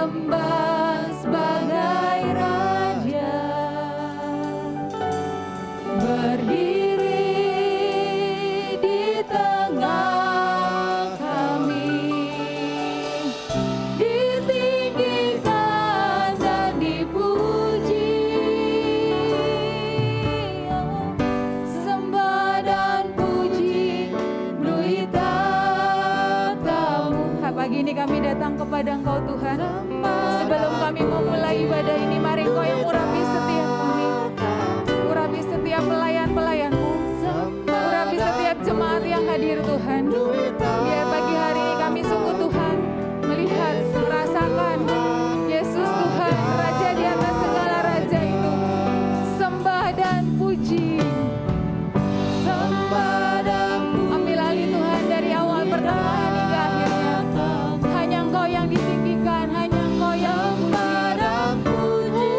sembah sebagai Raja, berdiri di tengah kami, ditinggikan dan dipuji. Sembah dan puji melalui tatamu. Pagi ini kami datang kepada Engkau Tuhan. Sebelum kami memulai ibadah ini, mari Engkau yang urapi setiap kami, urapi setiap pelayan-pelayan-Mu, urapi setiap jemaat yang hadir Tuhan. Biar pagi hari ini kami sungguh Tuhan melihat, merasakan Yesus Tuhan, Raja di atas segala raja itu. Sembah dan puji, sembah dan puji. Ambil alih Tuhan dari awal pertengahan hingga akhirnya. Hanya Engkau yang ditinggikan, hanya Engkau yang puji.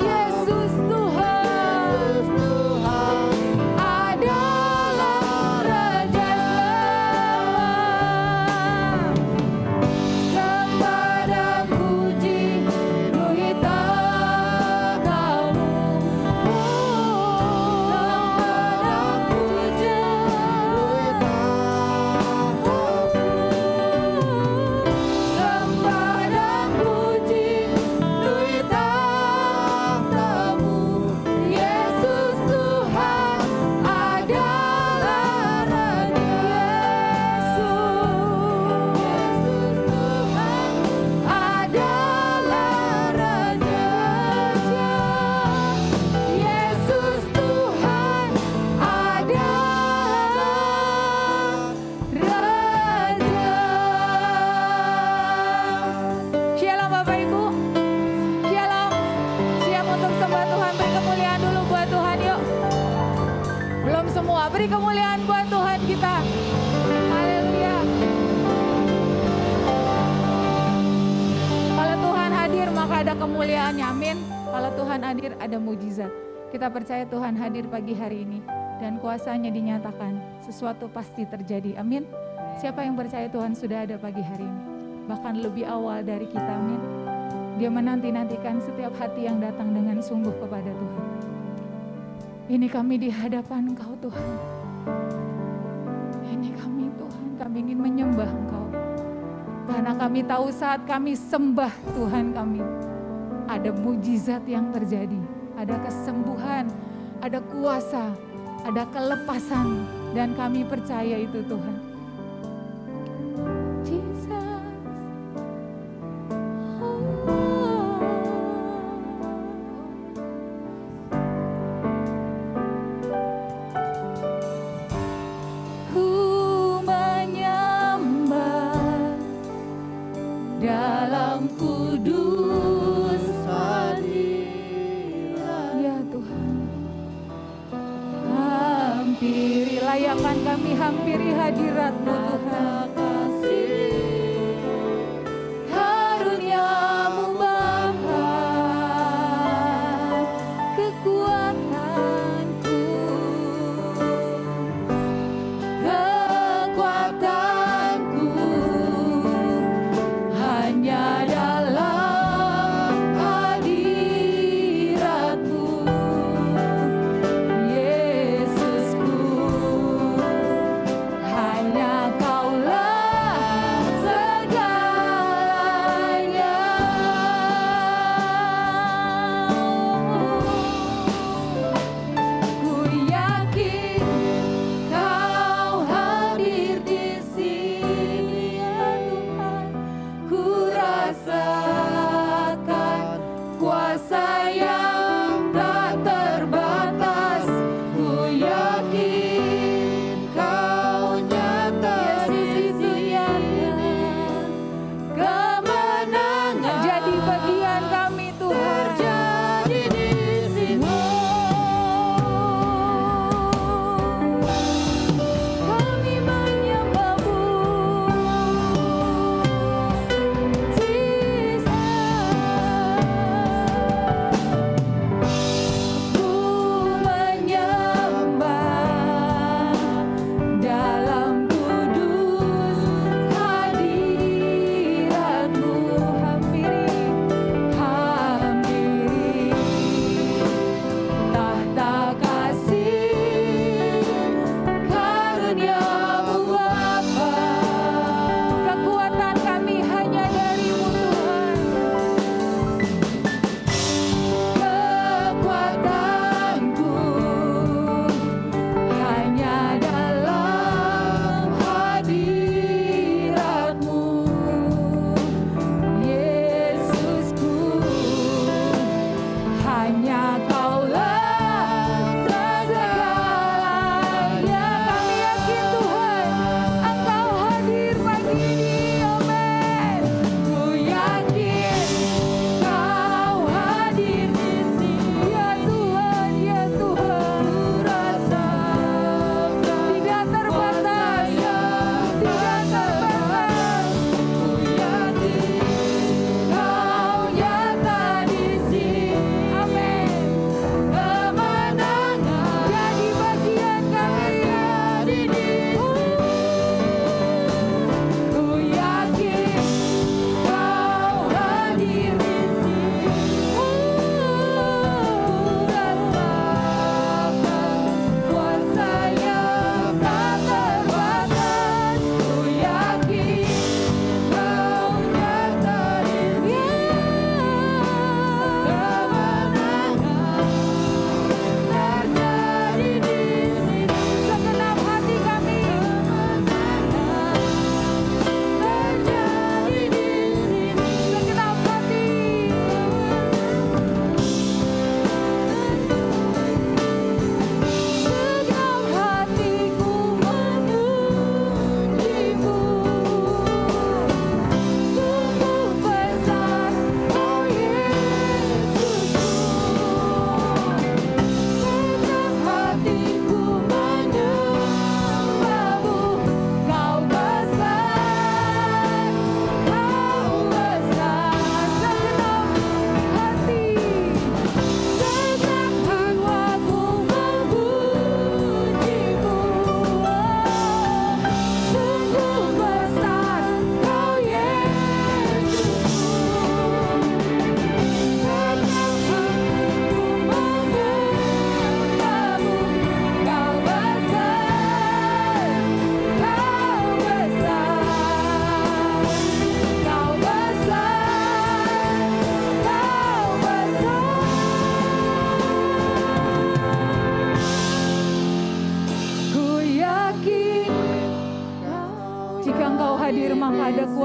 Yesus Tuhan adalah Raja semua. Sembah dan puji melalui tatamu. Sembah dan puji melalui tatamu. Yesus Tuhan adalah Raja. Yesus Tuhan adalah Raja. Yesus Tuhan adalah Raja. Shalom Bapak Ibu. Shalom. Siap untuk sembah Tuhan, beri kemuliaan dulu buat Tuhan yuk. Belum semua, beri kemuliaan buat Tuhan kita. Haleluya. Kalau Tuhan hadir maka ada kemuliaannya, amin. Kalau Tuhan hadir ada mujizat. Kita percaya Tuhan hadir pagi hari ini dan kuasanya dinyatakan. Sesuatu pasti terjadi, amin. Siapa yang percaya Tuhan sudah ada pagi hari ini? Bahkan lebih awal dari kita, amin. Dia menanti-nantikan setiap hati yang datang dengan sungguh kepada Tuhan. Ini kami di hadapan Engkau Tuhan. Ini kami Tuhan, kami ingin menyembah Engkau. Karena kami tahu saat kami sembah Tuhan kami, ada mujizat yang terjadi. Ada kesembuhan, ada kuasa, ada kelepasan. Dan kami percaya itu Tuhan. Jesus. Ku menyembah dalam kudus hadirat. Ya Tuhan, hampiri, layakkan kami hampiri hadirat-Mu Tuhan. Karunia-Mu Bapa, kekuatanku, kekuatanku hanya dalam hadirat-Mu. Yesusku, hanya Kaulah segalanya.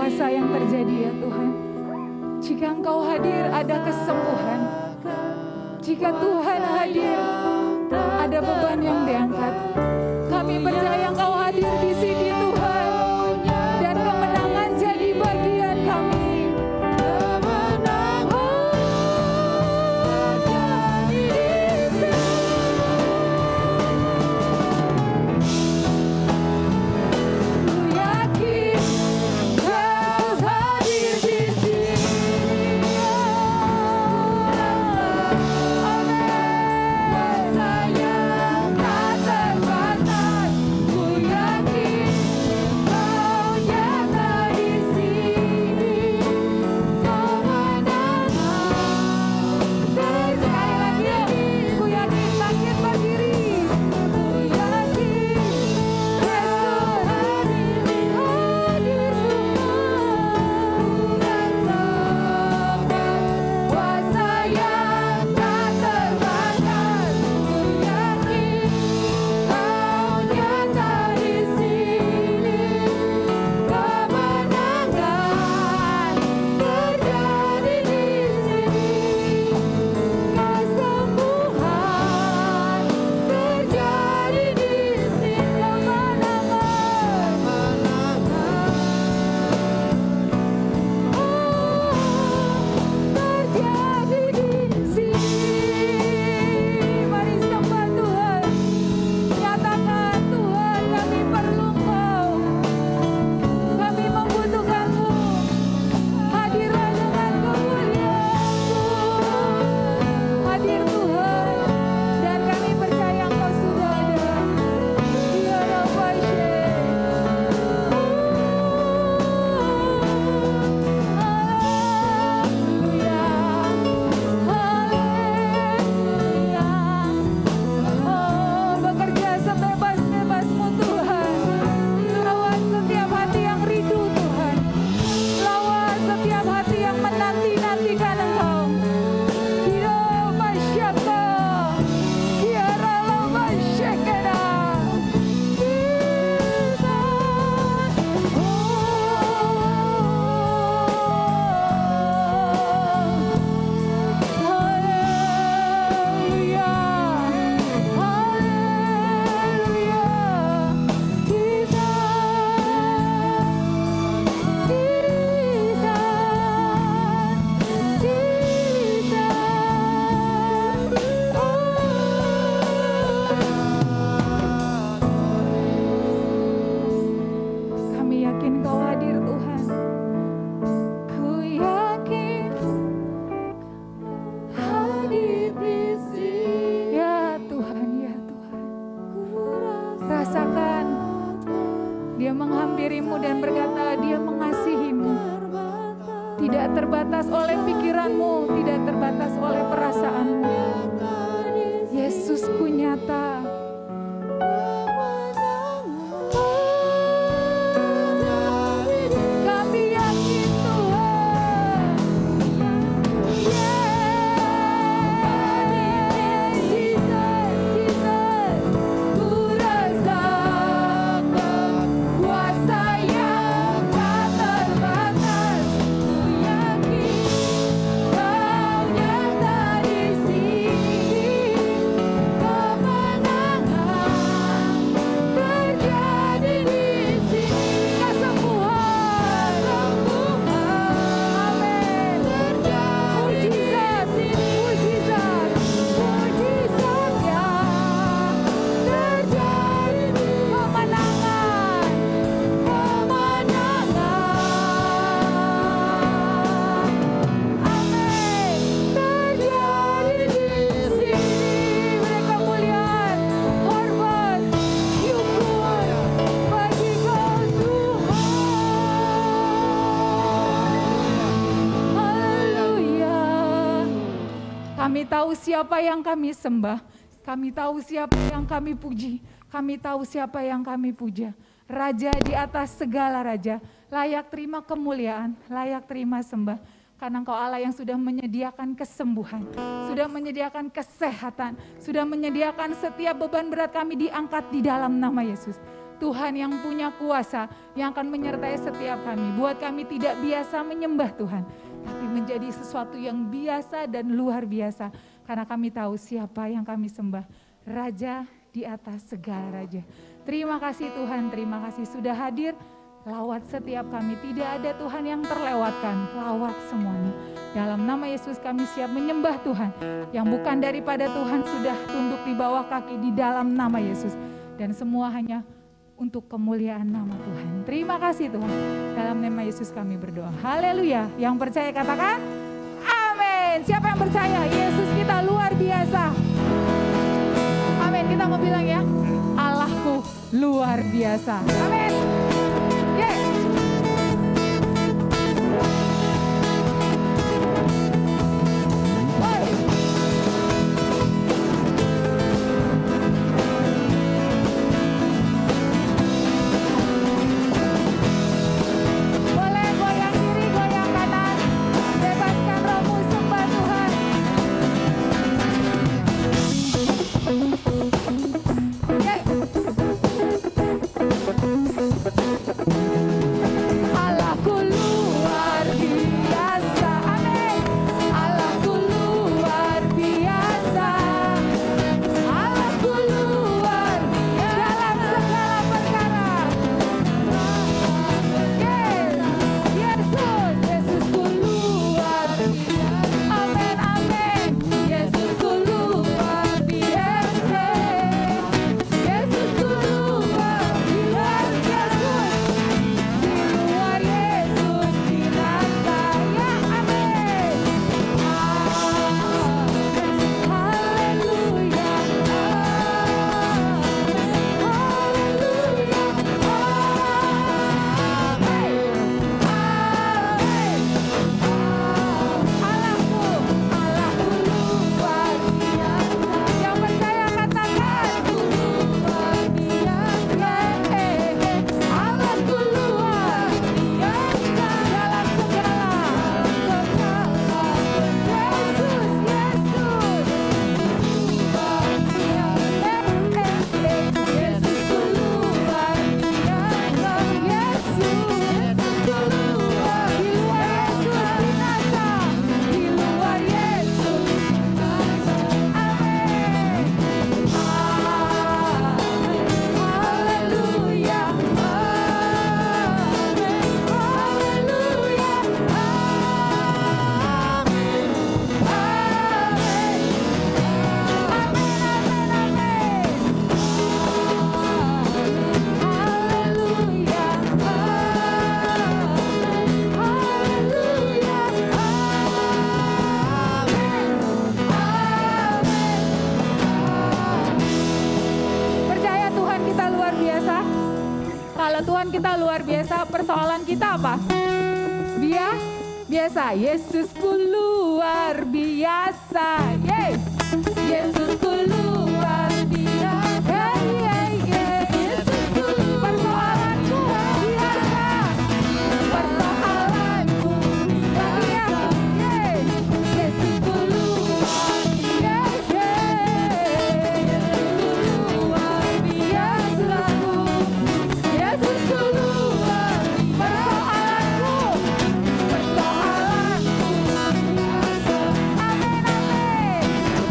kuasa yang terjadi ya Tuhan. Jika Engkau hadir ada kesembuhan. Jika Tuhan hadir ada beban yang diangkat. Kami percaya Engkau hadir di sini Tuhan. Dan kemenangan jadi bagian kami. Dia menghampirimu dan berkata, Dia mengasihimu. Tidak terbatas oleh pikiranmu, tidak terbatas oleh perasaanmu. Yesusku nyata. Kami yakin Tuhan. Kami tahu siapa yang kami sembah, kami tahu siapa yang kami puji, kami tahu siapa yang kami puja. Raja di atas segala raja, layak terima kemuliaan, layak terima sembah. Karena Engkau Allah yang sudah menyediakan kesembuhan, sudah menyediakan kesehatan, sudah menyediakan setiap beban berat kami diangkat di dalam nama Yesus. Tuhan yang punya kuasa, yang akan menyertai setiap kami. Buat kami tidak biasa menyembah Tuhan, tapi menjadi sesuatu yang biasa dan luar biasa. Karena kami tahu siapa yang kami sembah, Raja di atas segala raja. Terima kasih Tuhan, terima kasih sudah hadir. Lawat setiap kami, tidak ada Tuhan yang terlewatkan, lawat semuanya. Dalam nama Yesus kami siap menyembah Tuhan. Yang bukan daripada Tuhan sudah tunduk di bawah kaki di dalam nama Yesus. Dan semua hanya untuk kemuliaan nama Tuhan. Terima kasih Tuhan. Dalam nama Yesus kami berdoa. Haleluya. Yang percaya katakan amin. Siapa yang percaya? Yesus kita luar biasa. Amin. Kita mau bilang ya, Allahku luar biasa. Amin. Tuhan kita luar biasa, persoalan kita apa? Biasa. Yesusku luar biasa. Yes. Yesusku luar biasa. Yesusku persoalanku biasa. Persoalanku biasa. Yesusku luar biasa. Yesusku luar biasa. Yesusku luar persoalanku. Amin, amin.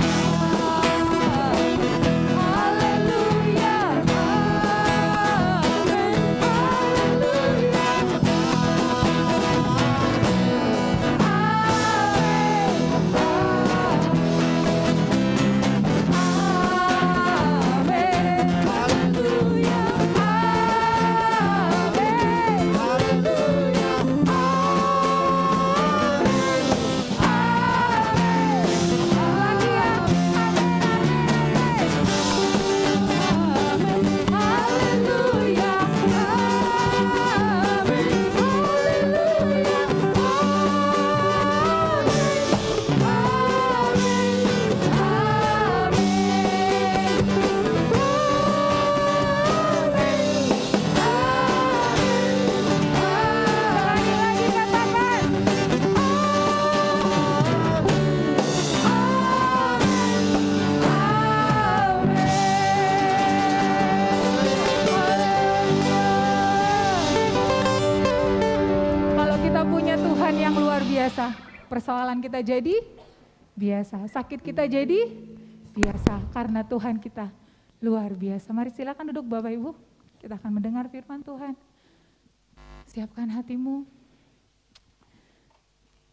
biasa, persoalan kita jadi biasa, sakit kita jadi biasa, karena Tuhan kita luar biasa. Mari silakan duduk Bapak Ibu, kita akan mendengar firman Tuhan. Siapkan hatimu.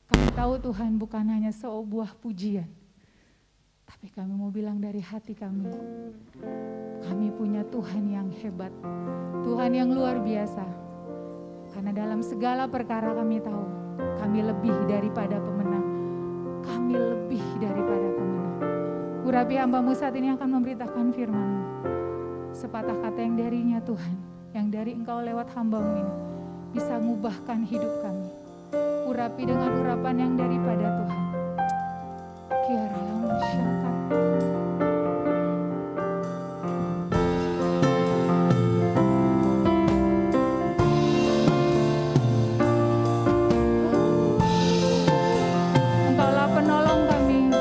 Kami tahu Tuhan bukan hanya sebuah pujian, tapi kami mau bilang dari hati kami, kami punya Tuhan yang hebat, Tuhan yang luar biasa. Karena dalam segala perkara kami tahu, kami lebih daripada pemenang. Kami lebih daripada pemenang. Urapi hamba-Mu saat ini akan memberitakan firman-Mu. Sepatah kata yang darinya Tuhan, yang dari Engkau lewat hamba-Mu ini, bisa mengubahkan hidup kami. Urapi dengan urapan yang daripada Tuhan. Kiaralah masyarakat. Engkaulah penolong kami,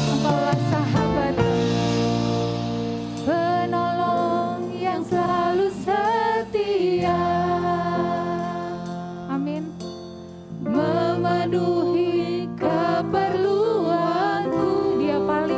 Engkaulah sahabat, penolong yang selalu setia. Amin. Memenuhi keperluanku, Dia paling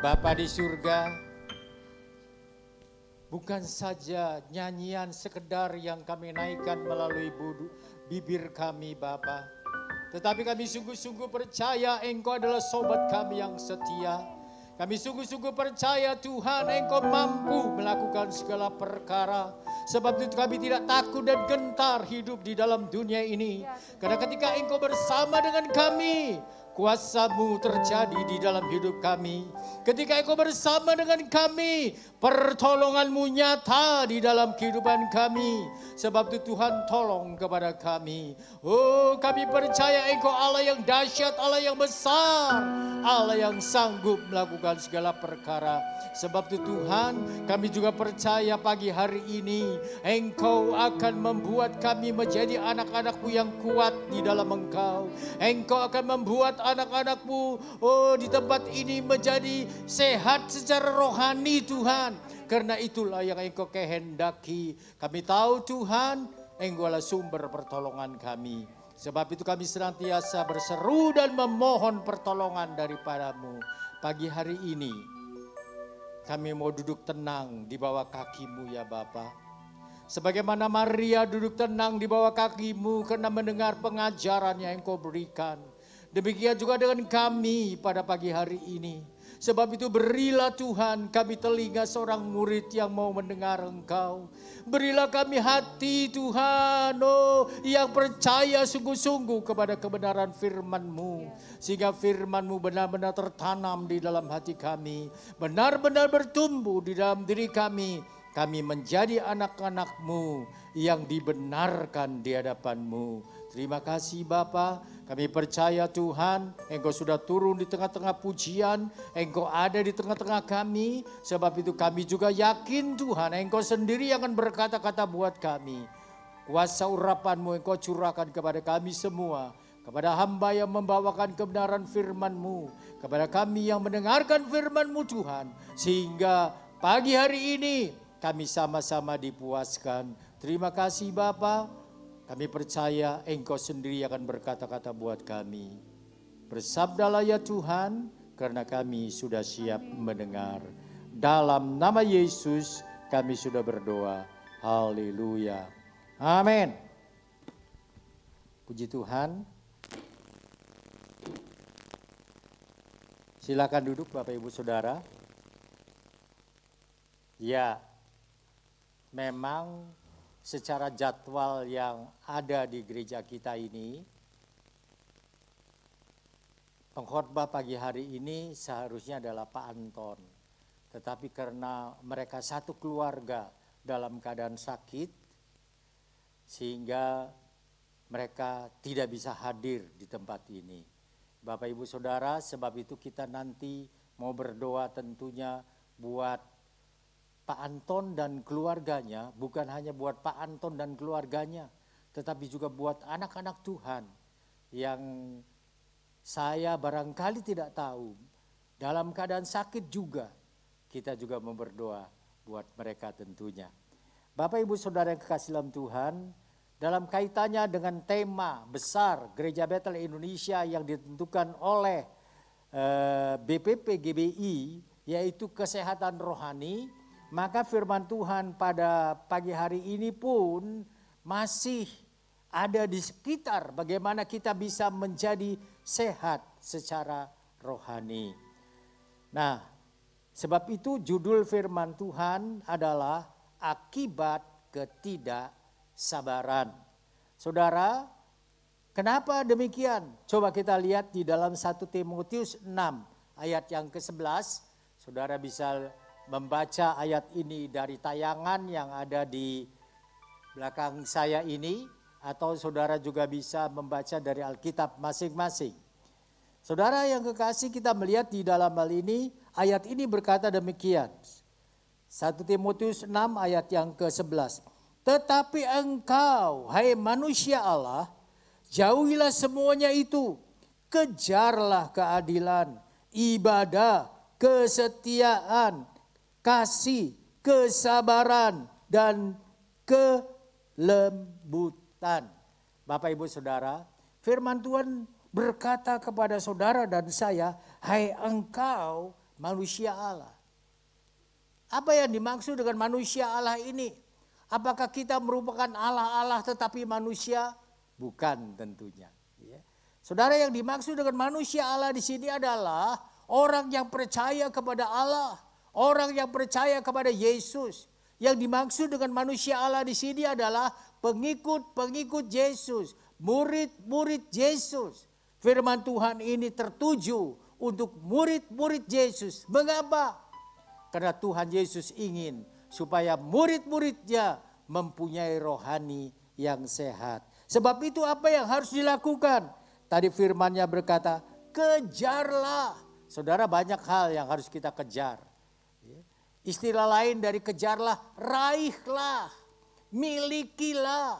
Bapa di surga, bukan saja nyanyian sekedar yang kami naikkan melalui bibir kami Bapa, tetapi kami sungguh-sungguh percaya Engkau adalah sobat kami yang setia. Kami sungguh-sungguh percaya Tuhan Engkau mampu melakukan segala perkara. Sebab itu kami tidak takut dan gentar hidup di dalam dunia ini. Karena ketika Engkau bersama dengan kami, kuasa-Mu terjadi di dalam hidup kami. Ketika Engkau bersama dengan kami, pertolongan-Mu nyata di dalam kehidupan kami. Sebab itu Tuhan tolong kepada kami. Oh, kami percaya Engkau Allah yang dahsyat, Allah yang besar, Allah yang sanggup melakukan segala perkara. Sebab itu Tuhan, kami juga percaya pagi hari ini Engkau akan membuat kami menjadi anak-anak-Mu yang kuat di dalam Engkau. Engkau akan membuat anak-anak-Mu di tempat ini menjadi sehat secara rohani Tuhan. Karena itulah yang Engkau kehendaki. Kami tahu Tuhan, Engkau adalah sumber pertolongan kami. Sebab itu kami senantiasa berseru dan memohon pertolongan daripada-Mu. Pagi hari ini kami mau duduk tenang di bawah kaki-Mu ya Bapa. Sebagaimana Maria duduk tenang di bawah kaki-Mu karena mendengar pengajaran yang Engkau berikan. Demikian juga dengan kami pada pagi hari ini. Sebab itu berilah Tuhan kami telinga seorang murid yang mau mendengar Engkau. Berilah kami hati Tuhan yang percaya sungguh-sungguh kepada kebenaran firman-Mu. Sehingga firman-Mu benar-benar tertanam di dalam hati kami. Benar-benar bertumbuh di dalam diri kami. Kami menjadi anak-anak-Mu yang dibenarkan di hadapan-Mu. Terima kasih Bapa. Kami percaya Tuhan, Engkau sudah turun di tengah-tengah pujian, Engkau ada di tengah-tengah kami. Sebab itu kami juga yakin Tuhan, Engkau sendiri yang akan berkata-kata buat kami. Kuasa urapan-Mu Engkau curahkan kepada kami semua. Kepada hamba yang membawakan kebenaran firman-Mu. Kepada kami yang mendengarkan firman-Mu Tuhan. Sehingga pagi hari ini kami sama-sama dipuaskan. Terima kasih Bapa. Kami percaya Engkau sendiri akan berkata-kata buat kami. Bersabdalah ya Tuhan, karena kami sudah siap mendengar. Dalam nama Yesus kami sudah berdoa. Haleluya. Amin. Puji Tuhan. Silakan duduk Bapak Ibu Saudara. Ya, memang secara jadwal yang ada di gereja kita ini, pengkhotbah pagi hari ini seharusnya adalah Pak Anton. Tetapi karena mereka satu keluarga dalam keadaan sakit, sehingga mereka tidak bisa hadir di tempat ini. Bapak Ibu Saudara, sebab itu kita nanti mau berdoa tentunya buat Pak Anton dan keluarganya, bukan hanya buat Pak Anton dan keluarganya, tetapi juga buat anak-anak Tuhan yang saya barangkali tidak tahu, dalam keadaan sakit juga, kita juga mau berdoa buat mereka tentunya. Bapak Ibu Saudara yang kekasih dalam Tuhan, dalam kaitannya dengan tema besar Gereja Bethel Indonesia yang ditentukan oleh BPP GBI, yaitu kesehatan rohani, maka firman Tuhan pada pagi hari ini pun masih ada di sekitar bagaimana kita bisa menjadi sehat secara rohani. Nah, sebab itu judul firman Tuhan adalah akibat ketidaksabaran. Saudara, kenapa demikian? Coba kita lihat di dalam 1 Timotius 6 ayat yang ke-11. Saudara bisa membaca ayat ini dari tayangan yang ada di belakang saya ini, atau saudara juga bisa membaca dari Alkitab masing-masing. Saudara yang kekasih, kita melihat di dalam hal ini, ayat ini berkata demikian. 1 Timotius 6 ayat yang ke-11. Tetapi engkau, hai manusia Allah, jauhilah semuanya itu, kejarlah keadilan, ibadah, kesetiaan, kasih, kesabaran, dan kelembutan. Bapak Ibu Saudara, firman Tuhan berkata kepada saudara dan saya, hai engkau manusia Allah. Apa yang dimaksud dengan manusia Allah ini? Apakah kita merupakan Allah-Allah tetapi manusia? Bukan tentunya. Ya. Saudara, yang dimaksud dengan manusia Allah di sini adalah orang yang percaya kepada Allah, orang yang percaya kepada Yesus. Yang dimaksud dengan manusia Allah di sini adalah pengikut-pengikut Yesus, murid-murid Yesus. Firman Tuhan ini tertuju untuk murid-murid Yesus. Mengapa? Karena Tuhan Yesus ingin supaya murid-muridnya mempunyai rohani yang sehat. Sebab itu apa yang harus dilakukan? Tadi firman-Nya berkata, kejarlah. Saudara, banyak hal yang harus kita kejar. Istilah lain dari kejarlah, raihlah, milikilah.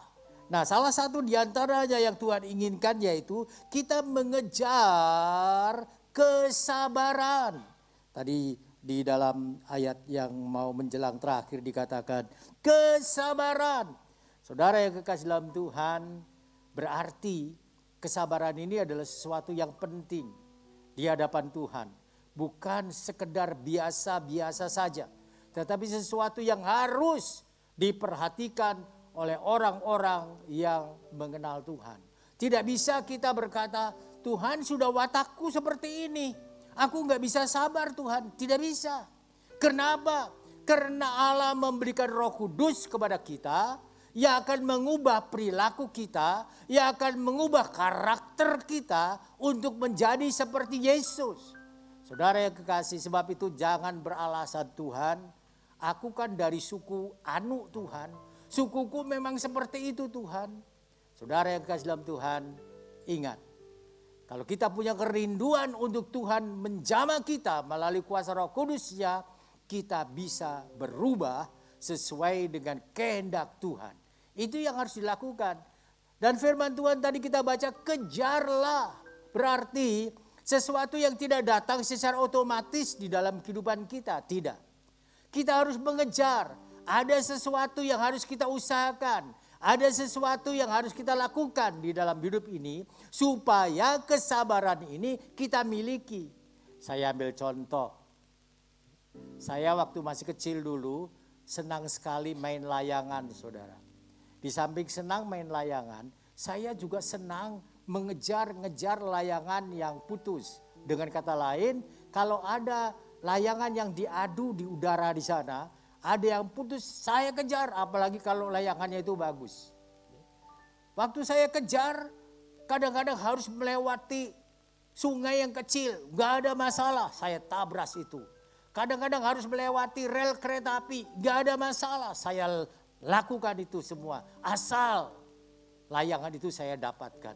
Nah, salah satu di antaranya yang Tuhan inginkan yaitu kita mengejar kesabaran. Tadi di dalam ayat yang mau menjelang terakhir dikatakan kesabaran. Saudara yang kekasih dalam Tuhan, berarti kesabaran ini adalah sesuatu yang penting di hadapan Tuhan. Bukan sekedar biasa-biasa saja, tetapi sesuatu yang harus diperhatikan oleh orang-orang yang mengenal Tuhan. Tidak bisa kita berkata, Tuhan sudah watakku seperti ini, aku gak bisa sabar Tuhan. Tidak bisa. Kenapa? Karena Allah memberikan Roh Kudus kepada kita yang akan mengubah perilaku kita, yang akan mengubah karakter kita untuk menjadi seperti Yesus. Saudara yang kekasih, sebab itu jangan beralasan Tuhan, aku kan dari suku Anu Tuhan, sukuku memang seperti itu Tuhan. Saudara yang kekasih dalam Tuhan, ingat, kalau kita punya kerinduan untuk Tuhan menjamah kita melalui kuasa Roh Kudus-Nya, kita bisa berubah sesuai dengan kehendak Tuhan. Itu yang harus dilakukan. Dan firman Tuhan tadi kita baca, kejarlah. Berarti sesuatu yang tidak datang secara otomatis di dalam kehidupan kita. Tidak. Kita harus mengejar. Ada sesuatu yang harus kita usahakan. Ada sesuatu yang harus kita lakukan di dalam hidup ini. Supaya kesabaran ini kita miliki. Saya ambil contoh. Saya waktu masih kecil dulu senang sekali main layangan, saudara. Di samping senang main layangan, saya juga senang mengejar-ngejar layangan yang putus. Dengan kata lain, kalau ada layangan yang diadu di udara di sana, ada yang putus, saya kejar. Apalagi kalau layangannya itu bagus. Waktu saya kejar, kadang-kadang harus melewati sungai yang kecil. Gak ada masalah, saya tabras itu. Kadang-kadang harus melewati rel kereta api. Gak ada masalah, saya lakukan itu semua. Asal layangan itu saya dapatkan.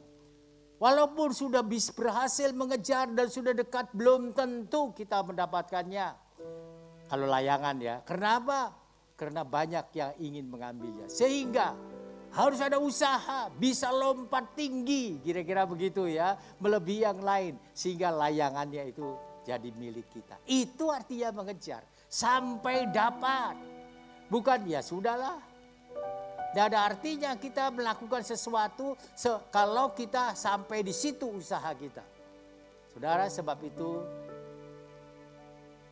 Walaupun sudah berhasil mengejar dan sudah dekat, belum tentu kita mendapatkannya. Kalau layangan ya. Kenapa? Karena banyak yang ingin mengambilnya. Sehingga harus ada usaha, bisa lompat tinggi. Kira-kira begitu ya. Melebihi yang lain. Sehingga layangannya itu jadi milik kita. Itu artinya mengejar. Sampai dapat. Bukan ya sudahlah. Tidak ada artinya kita melakukan sesuatu kalau kita sampai di situ usaha kita. Saudara, sebab itu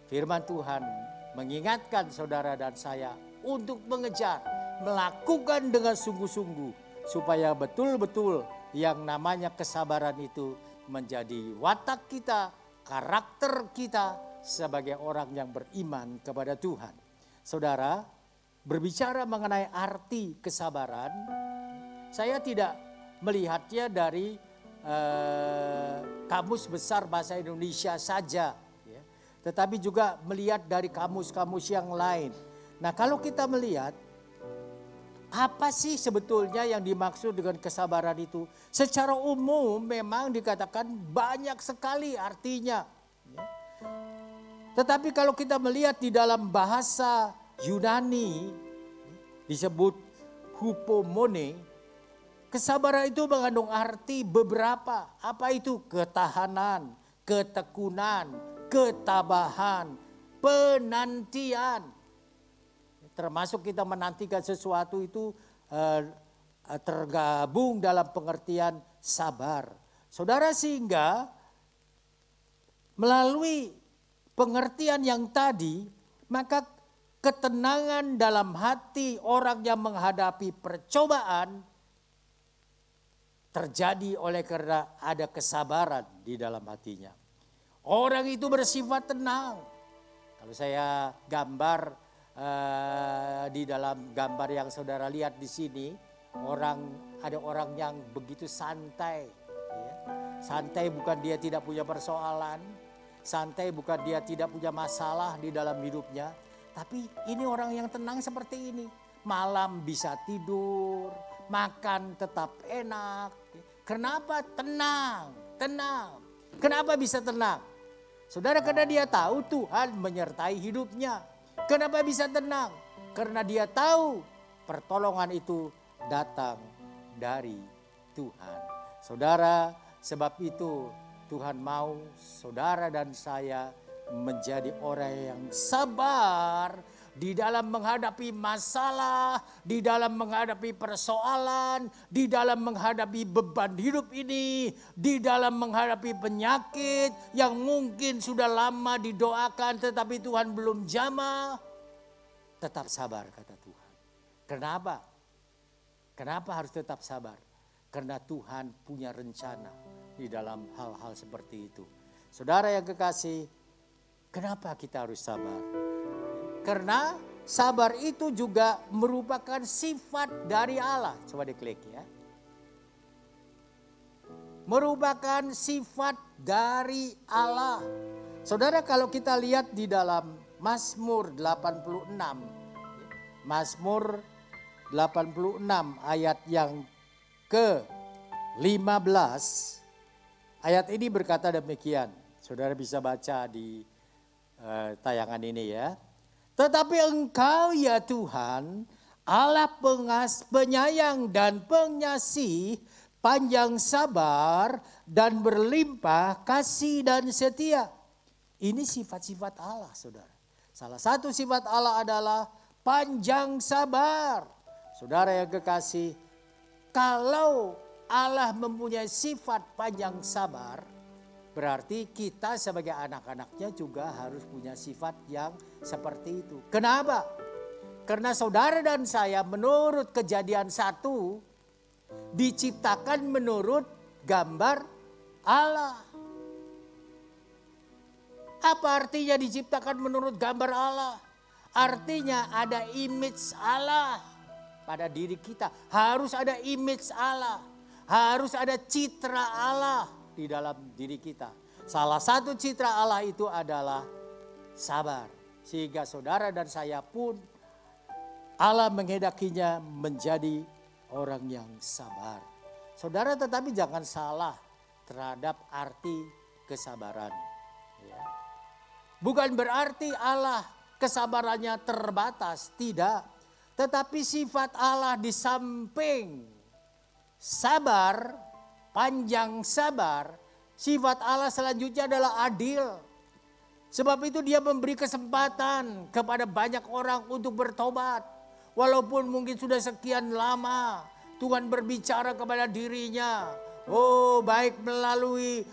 firman Tuhan mengingatkan saudara dan saya untuk mengejar, melakukan dengan sungguh-sungguh supaya betul-betul yang namanya kesabaran itu menjadi watak kita, karakter kita sebagai orang yang beriman kepada Tuhan. Saudara, berbicara mengenai arti kesabaran, saya tidak melihatnya dari kamus besar bahasa Indonesia saja, ya, tetapi juga melihat dari kamus-kamus yang lain. Nah, kalau kita melihat apa sih sebetulnya yang dimaksud dengan kesabaran itu, secara umum memang dikatakan banyak sekali artinya. Ya. Tetapi kalau kita melihat di dalam bahasa Yunani disebut hupomone, kesabaran itu mengandung arti beberapa. Apa itu? Ketahanan, ketekunan, ketabahan, penantian. Termasuk kita menantikan sesuatu itu tergabung dalam pengertian sabar. Saudara, sehingga melalui pengertian yang tadi, maka ketenangan dalam hati orang yang menghadapi percobaan terjadi oleh karena ada kesabaran di dalam hatinya. Orang itu bersifat tenang. Kalau saya gambar di dalam gambar yang saudara lihat di sini, ada orang yang begitu santai. Ya. Santai bukan dia tidak punya persoalan, santai bukan dia tidak punya masalah di dalam hidupnya, tapi ini orang yang tenang seperti ini. Malam bisa tidur, makan tetap enak. Kenapa tenang? Tenang. Kenapa bisa tenang? Saudara, karena dia tahu Tuhan menyertai hidupnya. Kenapa bisa tenang? Karena dia tahu pertolongan itu datang dari Tuhan. Saudara, sebab itu Tuhan mau saudara dan saya menjadi orang yang sabar di dalam menghadapi masalah, di dalam menghadapi persoalan, di dalam menghadapi beban hidup ini, di dalam menghadapi penyakit yang mungkin sudah lama didoakan tetapi Tuhan belum jamah. Tetap sabar kata Tuhan. Kenapa? Kenapa harus tetap sabar? Karena Tuhan punya rencana di dalam hal-hal seperti itu. Saudara yang kekasih, kenapa kita harus sabar? Karena sabar itu juga merupakan sifat dari Allah. Coba diklik ya. Merupakan sifat dari Allah. Saudara, kalau kita lihat di dalam Mazmur 86. Mazmur 86 ayat yang ke-15. Ayat ini berkata demikian. Saudara bisa baca di tayangan ini ya. Tetapi Engkau ya Tuhan, Allah penyayang dan pengasih, panjang sabar dan berlimpah kasih dan setia. Ini sifat-sifat Allah, saudara. Salah satu sifat Allah adalah panjang sabar. Saudara yang kekasih, kalau Allah mempunyai sifat panjang sabar, berarti kita sebagai anak-anaknya juga harus punya sifat yang seperti itu. Kenapa? Karena saudara dan saya menurut Kejadian 1 diciptakan menurut gambar Allah. Apa artinya diciptakan menurut gambar Allah? Artinya ada image Allah pada diri kita. Harus ada image Allah. Harus ada citra Allah di dalam diri kita. Salah satu citra Allah itu adalah sabar. Sehingga saudara dan saya pun Allah menghendakinya menjadi orang yang sabar. Saudara, tetapi jangan salah terhadap arti kesabaran. Ya. Bukan berarti Allah kesabarannya terbatas, tidak. Tetapi sifat Allah di samping sabar, panjang sabar, sifat Allah selanjutnya adalah adil. Sebab itu dia memberi kesempatan kepada banyak orang untuk bertobat. Walaupun mungkin sudah sekian lama Tuhan berbicara kepada dirinya. Oh, baik melalui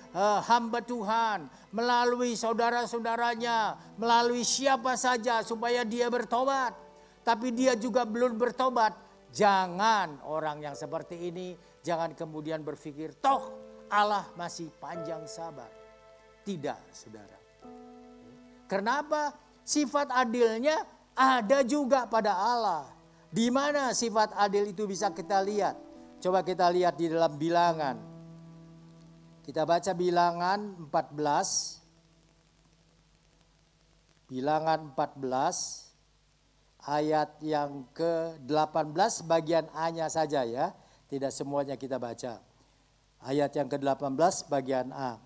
hamba Tuhan, melalui saudara-saudaranya, melalui siapa saja supaya dia bertobat. Tapi dia juga belum bertobat. Jangan orang yang seperti ini, jangan kemudian berpikir toh Allah masih panjang sabar. Tidak, saudara. Kenapa? Sifat adilnya ada juga pada Allah. Di mana sifat adil itu bisa kita lihat? Coba kita lihat di dalam Bilangan. Kita baca Bilangan 14. Bilangan 14 ayat yang ke-18 bagian A-nya saja ya. Tidak semuanya kita baca. Ayat yang ke-18 bagian A.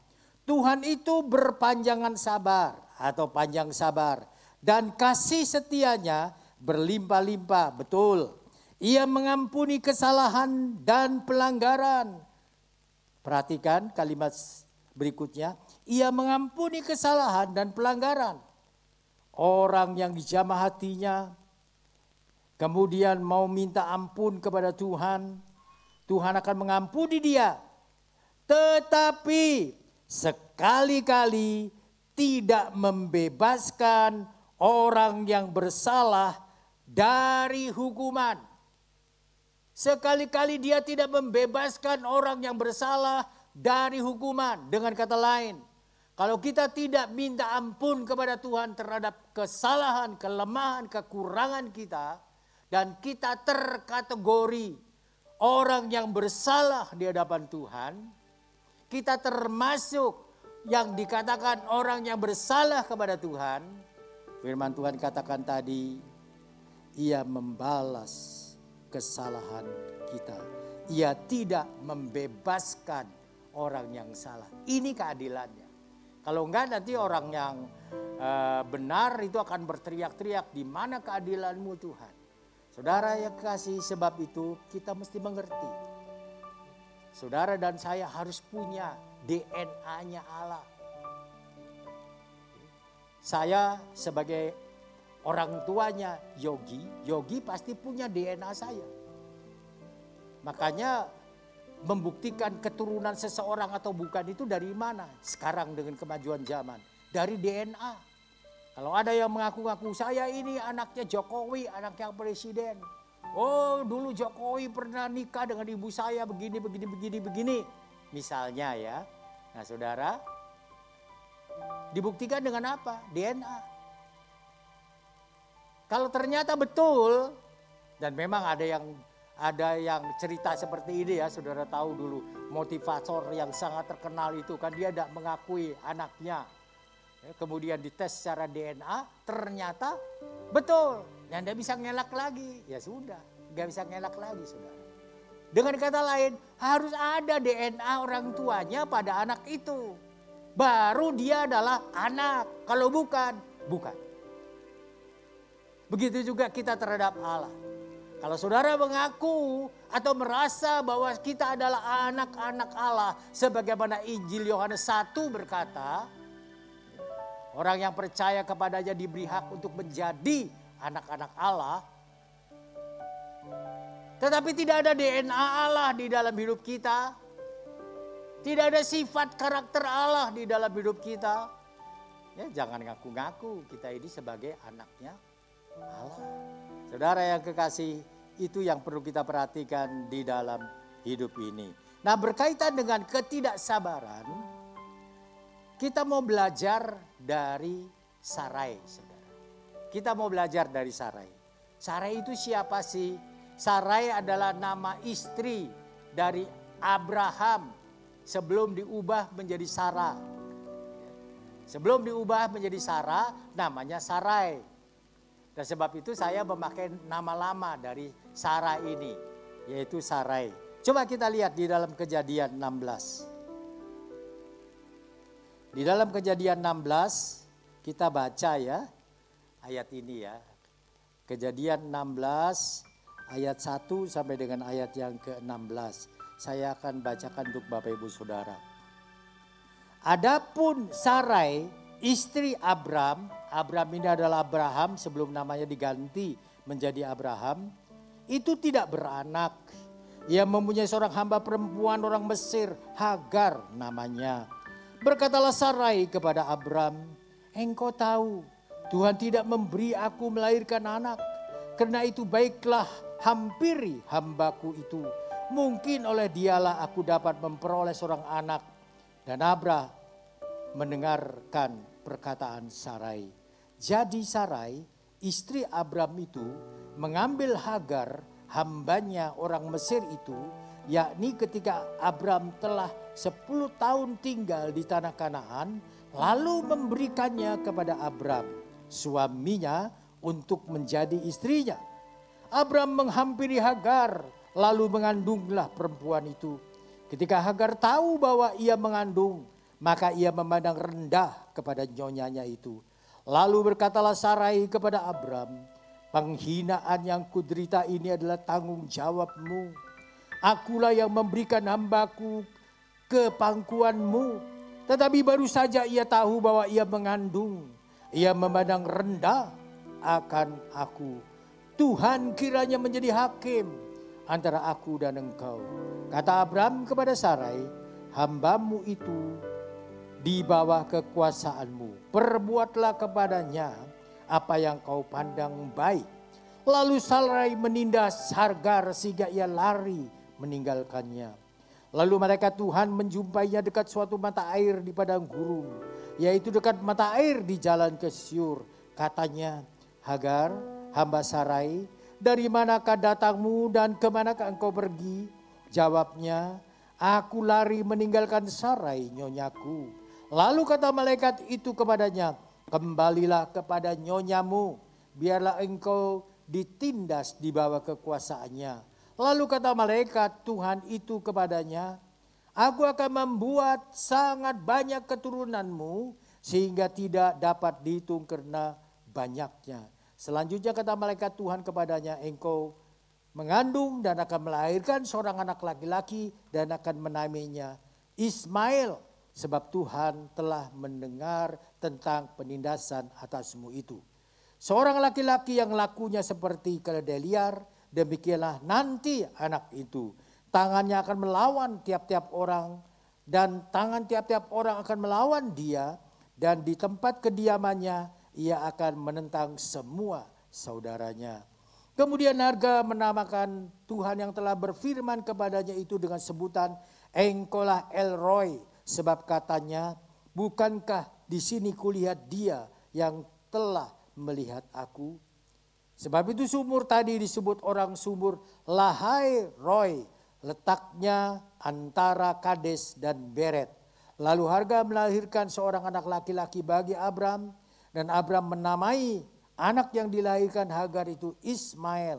Tuhan itu berpanjangan sabar atau panjang sabar dan kasih setianya berlimpah-limpah, betul. Ia mengampuni kesalahan dan pelanggaran. Perhatikan kalimat berikutnya. Ia mengampuni kesalahan dan pelanggaran. Orang yang dijamah hatinya, kemudian mau minta ampun kepada Tuhan, Tuhan akan mengampuni dia. Tetapi sekali-kali tidak membebaskan orang yang bersalah dari hukuman. Sekali-kali dia tidak membebaskan orang yang bersalah dari hukuman. Dengan kata lain, kalau kita tidak minta ampun kepada Tuhan terhadap kesalahan, kelemahan, kekurangan kita, dan kita terkategori orang yang bersalah di hadapan Tuhan, kita termasuk yang dikatakan orang yang bersalah kepada Tuhan. Firman Tuhan katakan tadi, Ia membalas kesalahan kita. Ia tidak membebaskan orang yang salah. Ini keadilannya. Kalau enggak nanti orang yang benar itu akan berteriak-teriak, di mana keadilanmu Tuhan? Saudara yang kasih, sebab itu kita mesti mengerti. Saudara dan saya harus punya DNA-nya Allah. Saya sebagai orang tuanya Yogi pasti punya DNA saya. Makanya membuktikan keturunan seseorang atau bukan itu dari mana? Sekarang dengan kemajuan zaman, dari DNA. Kalau ada yang mengaku-ngaku saya ini anaknya Jokowi, anaknya presiden. Oh, dulu Jokowi pernah nikah dengan ibu saya begini. Misalnya ya. Nah, saudara, dibuktikan dengan apa? DNA. Kalau ternyata betul, dan memang ada yang cerita seperti ini ya, saudara tahu dulu motivator yang sangat terkenal itu kan dia tidak mengakui anaknya. Kemudian dites secara DNA, ternyata betul. Dan dia bisa ngelak lagi, ya sudah, nggak bisa ngelak lagi saudara. Dengan kata lain, harus ada DNA orang tuanya pada anak itu. Baru dia adalah anak, kalau bukan. Begitu juga kita terhadap Allah. Kalau saudara mengaku atau merasa bahwa kita adalah anak-anak Allah, sebagaimana Injil Yohanes 1 berkata, orang yang percaya kepadanya diberi hak untuk menjadi anak-anak Allah. Tetapi tidak ada DNA Allah di dalam hidup kita. Tidak ada sifat karakter Allah di dalam hidup kita. Ya, jangan ngaku-ngaku kita ini sebagai anaknya Allah. Saudara yang kekasih, itu yang perlu kita perhatikan di dalam hidup ini. Nah, berkaitan dengan ketidaksabaran, kita mau belajar dari Sarai, saudara. Kita mau belajar dari Sarai. Sarai itu siapa sih? Sarai adalah nama istri dari Abraham sebelum diubah menjadi Sarah. Sebelum diubah menjadi Sarah, namanya Sarai. Dan sebab itu saya memakai nama lama dari Sarah ini, yaitu Sarai. Coba kita lihat di dalam Kejadian 16. Di dalam Kejadian 16 kita baca ya ayat ini ya. Kejadian 16 ayat 1 sampai dengan ayat yang ke-16. Saya akan bacakan untuk Bapak Ibu Saudara. Adapun Sarai, istri Abram ini adalah Abraham sebelum namanya diganti menjadi Abraham, itu tidak beranak. Ia mempunyai seorang hamba perempuan orang Mesir, Hagar namanya. Berkatalah Sarai kepada Abram, engkau tahu Tuhan tidak memberi aku melahirkan anak. Karena itu baiklah hampiri hambaku itu. Mungkin oleh dialah aku dapat memperoleh seorang anak. Dan Abram mendengarkan perkataan Sarai. Jadi Sarai, istri Abram itu mengambil Hagar, hambanya orang Mesir itu, yakni ketika Abram telah 10 tahun tinggal di tanah Kanaan, lalu memberikannya kepada Abram, suaminya, untuk menjadi istrinya. Abram menghampiri Hagar, lalu mengandunglah perempuan itu. Ketika Hagar tahu bahwa ia mengandung, maka ia memandang rendah kepada nyonyanya itu. Lalu berkatalah Sarai kepada Abram, penghinaan yang kuderita ini adalah tanggung jawabmu. Akulah yang memberikan hambaku ke pangkuanmu. Tetapi baru saja ia tahu bahwa ia mengandung. Ia memandang rendah akan aku. Tuhan kiranya menjadi hakim antara aku dan engkau. Kata Abram kepada Sarai, hambamu itu di bawah kekuasaanmu. Perbuatlah kepadanya apa yang kau pandang baik. Lalu Sarai menindas Hagar sehingga ia lari meninggalkannya. Lalu malaikat Tuhan menjumpainya dekat suatu mata air di padang gurun, yaitu dekat mata air di jalan ke Syur. Katanya, Hagar, hamba Sarai, dari manakah datangmu dan kemanakah engkau pergi? Jawabnya, aku lari meninggalkan Sarai, nyonyaku. Lalu kata malaikat itu kepadanya, kembalilah kepada nyonyamu, biarlah engkau ditindas di bawah kekuasaannya. Lalu kata malaikat Tuhan itu kepadanya, aku akan membuat sangat banyak keturunanmu sehingga tidak dapat dihitung karena banyaknya. Selanjutnya kata malaikat Tuhan kepadanya, engkau mengandung dan akan melahirkan seorang anak laki-laki dan akan menamainya Ismail, sebab Tuhan telah mendengar tentang penindasan atasmu itu. Seorang laki-laki yang lakunya seperti keledai liar, demikianlah nanti anak itu. Tangannya akan melawan tiap-tiap orang dan tangan tiap-tiap orang akan melawan dia. Dan di tempat kediamannya ia akan menentang semua saudaranya. Kemudian Hagar menamakan Tuhan yang telah berfirman kepadanya itu dengan sebutan engkaulah El-Roi. Sebab katanya, bukankah di sini kulihat dia yang telah melihat aku? Sebab itu sumur tadi disebut orang sumur Lahai Roi, letaknya antara Kades dan Beret. Lalu Hagar melahirkan seorang anak laki-laki bagi Abram, dan Abram menamai anak yang dilahirkan Hagar itu Ismail.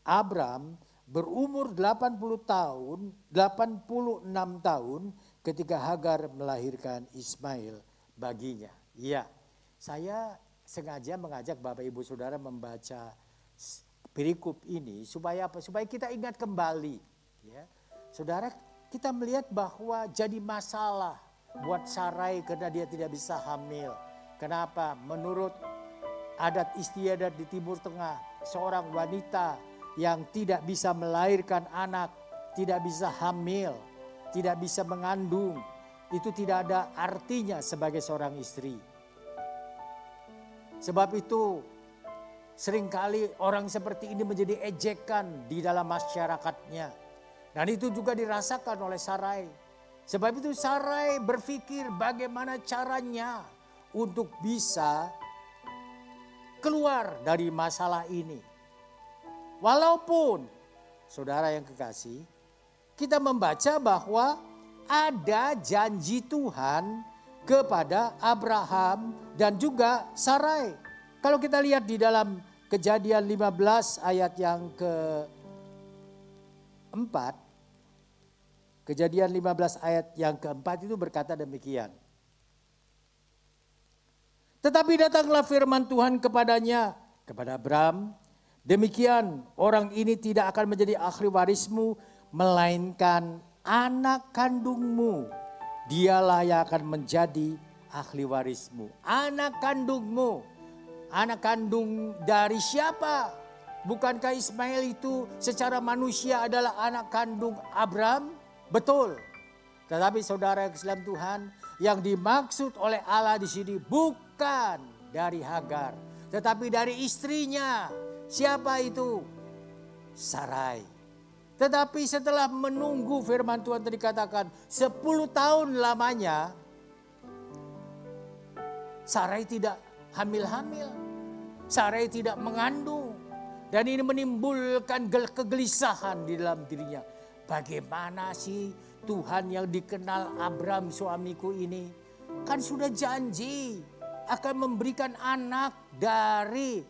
Abram berumur 86 tahun ketika Hagar melahirkan Ismail baginya. Iya, saya sengaja mengajak Bapak Ibu Saudara membaca perikop ini supaya apa? Supaya kita ingat kembali, ya. Saudara, kita melihat bahwa jadi masalah buat Sarai karena dia tidak bisa hamil. Kenapa? Menurut adat istiadat di Timur Tengah, seorang wanita yang tidak bisa melahirkan anak, tidak bisa hamil, tidak bisa mengandung, itu tidak ada artinya sebagai seorang istri. Sebab itu seringkali orang seperti ini menjadi ejekan di dalam masyarakatnya. Dan itu juga dirasakan oleh Sarai. Sebab itu Sarai berpikir bagaimana caranya untuk bisa keluar dari masalah ini. Walaupun saudara yang kekasih, kita membaca bahwa ada janji Tuhan kepada Abraham dan juga Sarai. Kalau kita lihat di dalam Kejadian 15 ayat yang keempat, Kejadian 15 ayat yang keempat itu berkata demikian. Tetapi datanglah firman Tuhan kepadanya, kepada Abram, demikian orang ini tidak akan menjadi ahli warismu, melainkan anak kandungmu. Dialah yang akan menjadi ahli warismu. Anak kandungmu. Anak kandung dari siapa? Bukankah Ismail itu secara manusia adalah anak kandung Abram? Betul. Tetapi saudara Islam Tuhan, yang dimaksud oleh Allah di sini bukan dari Hagar, tetapi dari istrinya. Siapa itu? Sarai. Tetapi setelah menunggu firman Tuhan tadi katakan 10 tahun lamanya, Sarai tidak hamil-hamil. Sarai tidak mengandung. Dan ini menimbulkan kegelisahan di dalam dirinya. Bagaimana sih Tuhan yang dikenal Abram suamiku ini? Kan sudah janji akan memberikan anak dari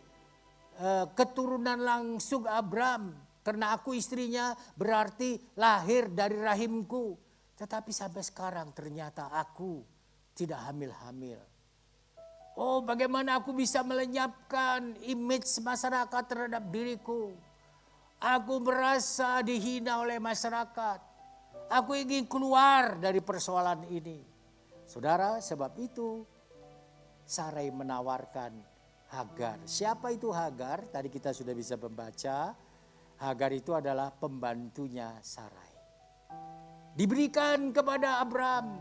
keturunan langsung Abram. Karena aku istrinya berarti lahir dari rahimku. Tetapi sampai sekarang ternyata aku tidak hamil-hamil. Oh, bagaimana aku bisa melenyapkan image masyarakat terhadap diriku. Aku merasa dihina oleh masyarakat. Aku ingin keluar dari persoalan ini. Saudara, sebab itu Sarai menawarkan Hagar. Siapa itu Hagar? Tadi kita sudah bisa membaca. Hagar itu adalah pembantunya Sarai. Diberikan kepada Abram.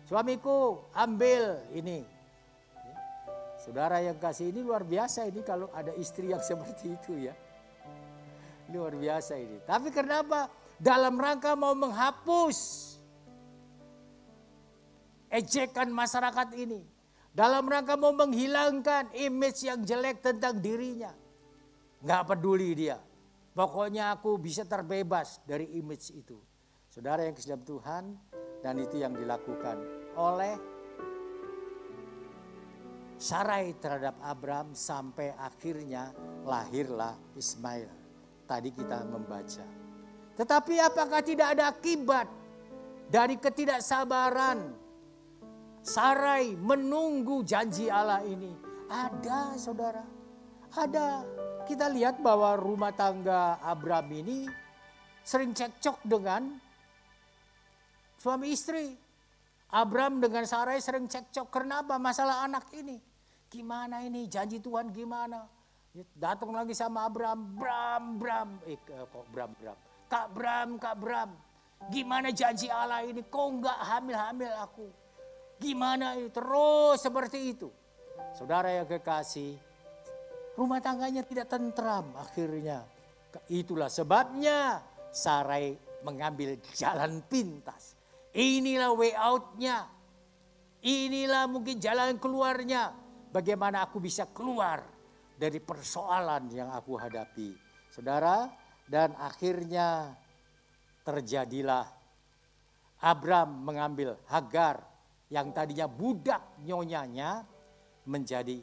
Suamiku ambil ini. Saudara yang kasih, ini luar biasa ini kalau ada istri yang seperti itu ya. Luar biasa ini. Tapi kenapa? Dalam rangka mau menghapus ejekan masyarakat ini. Dalam rangka mau menghilangkan image yang jelek tentang dirinya. Nggak peduli dia. Pokoknya aku bisa terbebas dari image itu. Saudara yang kasih dalam Tuhan, dan itu yang dilakukan oleh Sarai terhadap Abram sampai akhirnya lahirlah Ismail. Tadi kita membaca. Tetapi apakah tidak ada akibat dari ketidaksabaran Sarai menunggu janji Allah ini? Ada, saudara. Ada. Kita lihat bahwa rumah tangga Abram ini sering cekcok dengan suami istri. Abram dengan Sarai sering cekcok. Kenapa? Masalah anak ini. Gimana ini? Janji Tuhan gimana? Datang lagi sama Abram. Kak Bram. Gimana janji Allah ini? Kok enggak hamil-hamil aku? Gimana ini? Terus seperti itu. Saudara yang kekasih, rumah tangganya tidak tentram akhirnya. Itulah sebabnya Sarai mengambil jalan pintas. Inilah way out-nya. Inilah mungkin jalan keluarnya. Bagaimana aku bisa keluar dari persoalan yang aku hadapi. Saudara, dan akhirnya terjadilah Abram mengambil Hagar yang tadinya budak nyonyanya menjadi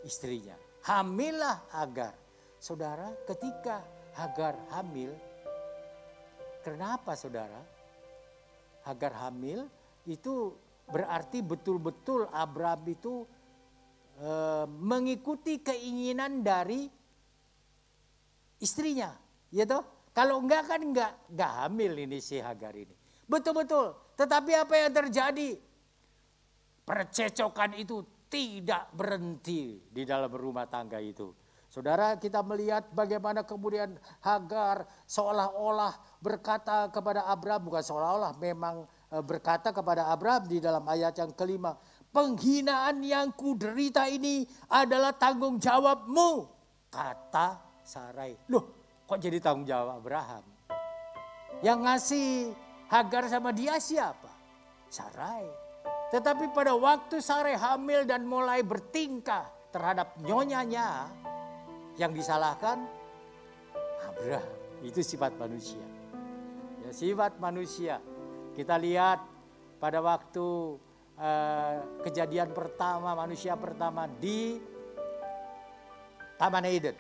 istrinya. Hamillah Hagar. Saudara, ketika Hagar hamil, kenapa saudara? Hagar hamil itu berarti betul-betul Abram itu mengikuti keinginan dari istrinya, ya toh? Kalau enggak kan enggak hamil ini si Hagar ini. Betul-betul. Tetapi apa yang terjadi? Percecokan itu tidak berhenti di dalam rumah tangga itu. Saudara, kita melihat bagaimana kemudian Hagar seolah-olah berkata kepada Abram, bukan seolah-olah, memang berkata kepada Abram di dalam ayat yang kelima, penghinaan yang kuderita ini adalah tanggung jawabmu, kata Sarai. Loh, kok jadi tanggung jawab Abraham? Yang ngasih Hagar sama dia siapa? Sarai. Tetapi pada waktu Sarai hamil dan mulai bertingkah terhadap nyonyanya, yang disalahkan Abraham. Itu sifat manusia. Ya, sifat manusia. Kita lihat pada waktu kejadian pertama, manusia pertama di Taman Eden.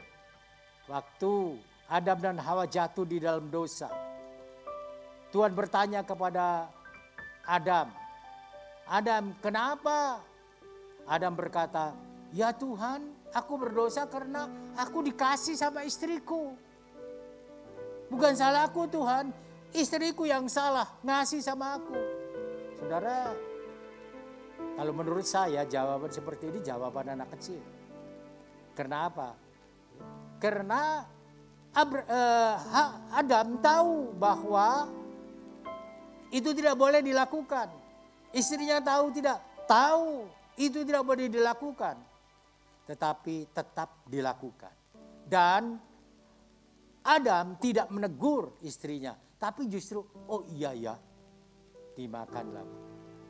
Waktu Adam dan Hawa jatuh di dalam dosa. Tuhan bertanya kepada Adam, kenapa? Adam berkata, ya Tuhan, aku berdosa karena aku dikasih sama istriku. Bukan salahku Tuhan, istriku yang salah ngasih sama aku. Saudara, kalau menurut saya jawaban seperti ini jawaban anak kecil. Kenapa? Karena Adam tahu bahwa itu tidak boleh dilakukan. Istrinya tahu tidak? Tahu itu tidak boleh dilakukan. Tetapi tetap dilakukan. Dan Adam tidak menegur istrinya. Tapi justru, oh iya ya, dimakanlah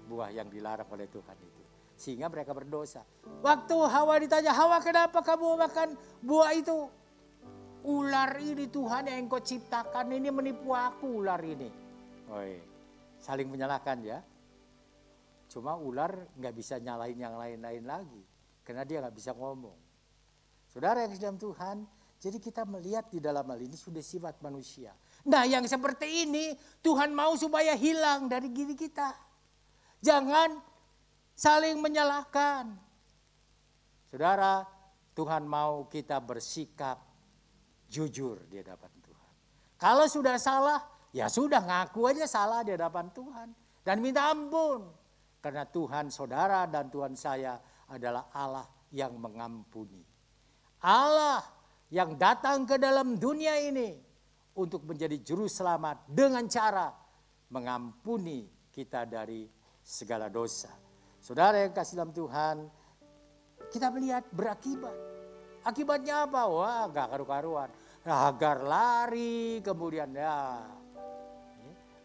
buah yang dilarang oleh Tuhan itu. Sehingga mereka berdosa. Waktu Hawa ditanya, Hawa kenapa kamu makan buah itu? Ular ini Tuhan yang engkau ciptakan ini menipu aku, ular ini. Oi, saling menyalahkan ya. Cuma ular gak bisa nyalahin yang lain-lain lagi. Karena dia gak bisa ngomong. Saudara yang dalam Tuhan, jadi kita melihat di dalam hal ini sudah sifat manusia. Nah yang seperti ini Tuhan mau supaya hilang dari diri kita. Jangan saling menyalahkan. Saudara, Tuhan mau kita bersikap jujur di hadapan Tuhan. Kalau sudah salah, ya sudah ngaku aja salah di hadapan Tuhan. Dan minta ampun. Karena Tuhan saudara dan Tuhan saya adalah Allah yang mengampuni. Allah yang datang ke dalam dunia ini untuk menjadi juru selamat dengan cara mengampuni kita dari segala dosa. Saudara yang kasih dalam Tuhan, kita melihat berakibat. Akibatnya apa? Wah, gak karu-karuan. Hagar lari, kemudian ya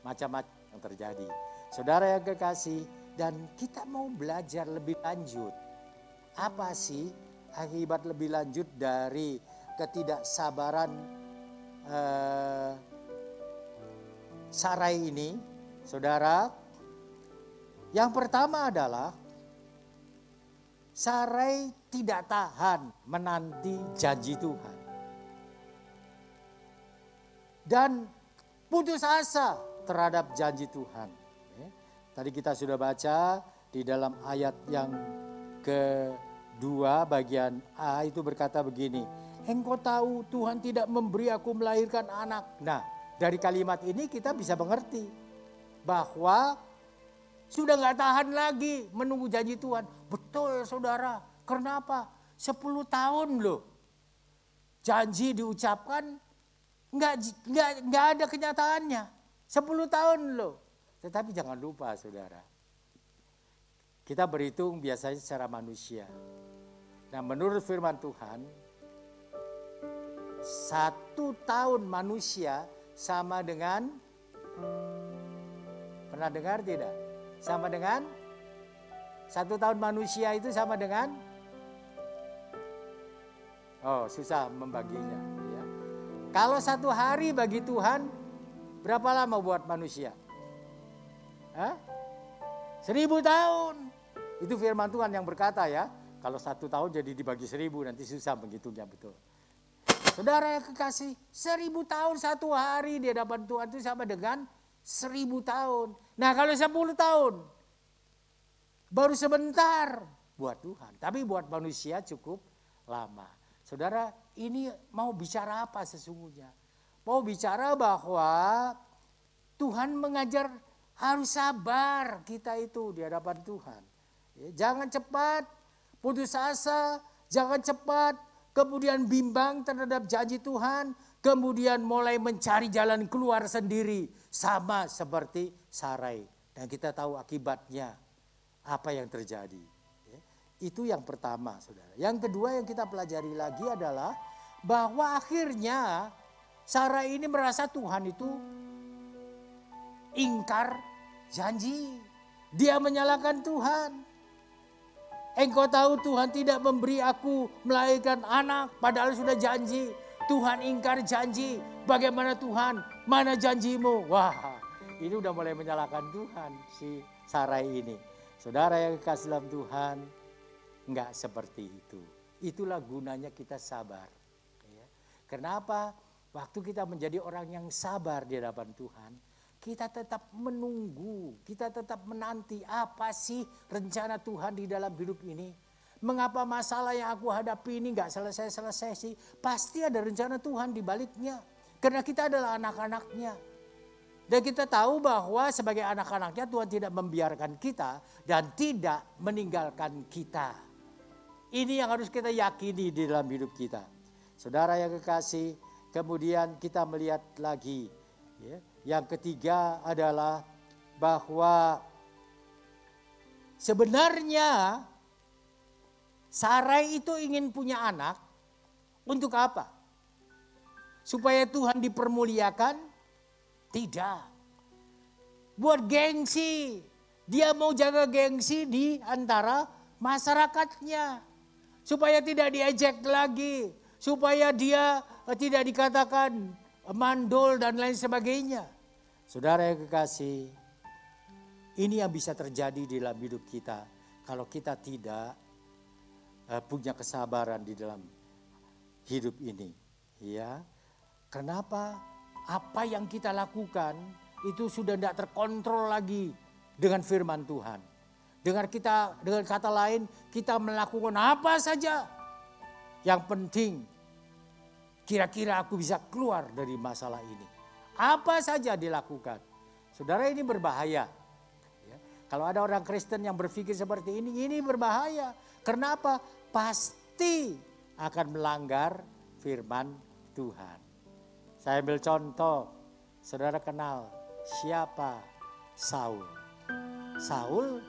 macam-macam yang terjadi. Saudara yang kekasih, dan kita mau belajar lebih lanjut. Apa sih akibat lebih lanjut dari ketidaksabaran Sarai ini? Saudara, yang pertama adalah Sarai tidak tahan menanti janji Tuhan. Dan putus asa terhadap janji Tuhan. Tadi kita sudah baca di dalam ayat yang kedua bagian A itu berkata begini. Engkau tahu Tuhan tidak memberi aku melahirkan anak. Nah, dari kalimat ini kita bisa mengerti bahwa sudah gak tahan lagi menunggu janji Tuhan. Betul saudara, kenapa? 10 tahun loh. Janji diucapkan gak ada kenyataannya. 10 tahun loh. Tetapi jangan lupa saudara. Kita berhitung biasanya secara manusia. Nah menurut firman Tuhan. 1 tahun manusia sama dengan. Pernah dengar tidak? Sama dengan 1 tahun manusia itu sama dengan. Oh susah membaginya. Ya. Kalau 1 hari bagi Tuhan. Berapa lama buat manusia? 1000 tahun. Itu firman Tuhan yang berkata ya. Kalau 1 tahun jadi dibagi 1000 nanti susah menghitungnya betul. Saudara yang kekasih, 1000 tahun 1 hari di hadapan Tuhan itu sama dengan 1000 tahun. Nah kalau 10 tahun baru sebentar buat Tuhan. Tapi buat manusia cukup lama. Saudara ini mau bicara apa sesungguhnya? Mau bicara bahwa Tuhan mengajar harus sabar kita itu di hadapan Tuhan. Jangan cepat putus asa, jangan cepat kemudian bimbang terhadap janji Tuhan, kemudian mulai mencari jalan keluar sendiri sama seperti Sarai. Dan kita tahu akibatnya apa yang terjadi. Itu yang pertama saudara. Yang kedua yang kita pelajari lagi adalah bahwa akhirnya Sarai ini merasa Tuhan itu ingkar janji. Dia menyalahkan Tuhan. Engkau tahu Tuhan tidak memberi aku melahirkan anak. Padahal sudah janji. Tuhan ingkar janji. Bagaimana Tuhan? Mana janjimu? Wah ini udah mulai menyalahkan Tuhan si Sarai ini. Saudara yang kasih dalam Tuhan. Enggak seperti itu. Itulah gunanya kita sabar. Kenapa? Waktu kita menjadi orang yang sabar di hadapan Tuhan. Kita tetap menunggu, kita tetap menanti apa sih rencana Tuhan di dalam hidup ini. Mengapa masalah yang aku hadapi ini gak selesai-selesai sih? Pasti ada rencana Tuhan di baliknya. Karena kita adalah anak-anaknya. Dan kita tahu bahwa sebagai anak-anaknya Tuhan tidak membiarkan kita dan tidak meninggalkan kita. Ini yang harus kita yakini di dalam hidup kita. Saudara yang kekasih, kemudian kita melihat lagi ya. Yang ketiga adalah bahwa sebenarnya Sarai itu ingin punya anak untuk apa? Supaya Tuhan dipermuliakan? Tidak. Buat gengsi. Dia mau jaga gengsi di antara masyarakatnya. Supaya tidak diejek lagi. Supaya dia tidak dikatakan mandul dan lain sebagainya. Saudara yang kekasih, ini yang bisa terjadi di dalam hidup kita kalau kita tidak punya kesabaran di dalam hidup ini. Ya, kenapa? Apa yang kita lakukan itu sudah tidak terkontrol lagi dengan firman Tuhan. Dengan kata lain, kita melakukan apa saja. Yang penting kira-kira aku bisa keluar dari masalah ini. Apa saja dilakukan. Saudara ini berbahaya. Ya. Kalau ada orang Kristen yang berpikir seperti ini berbahaya. Kenapa? Pasti akan melanggar firman Tuhan. Saya ambil contoh. Saudara kenal siapa Saul? Saul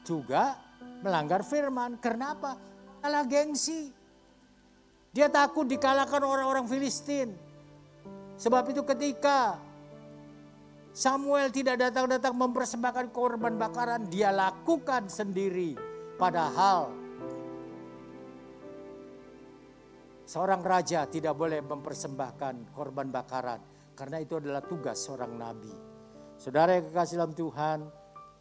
juga melanggar firman. Kenapa? Kalah gengsi. Dia takut dikalahkan orang-orang Filistin. Sebab itu ketika Samuel tidak datang-datang mempersembahkan korban bakaran, dia lakukan sendiri. Padahal seorang raja tidak boleh mempersembahkan korban bakaran. Karena itu adalah tugas seorang nabi. Saudara yang kekasih dalam Tuhan,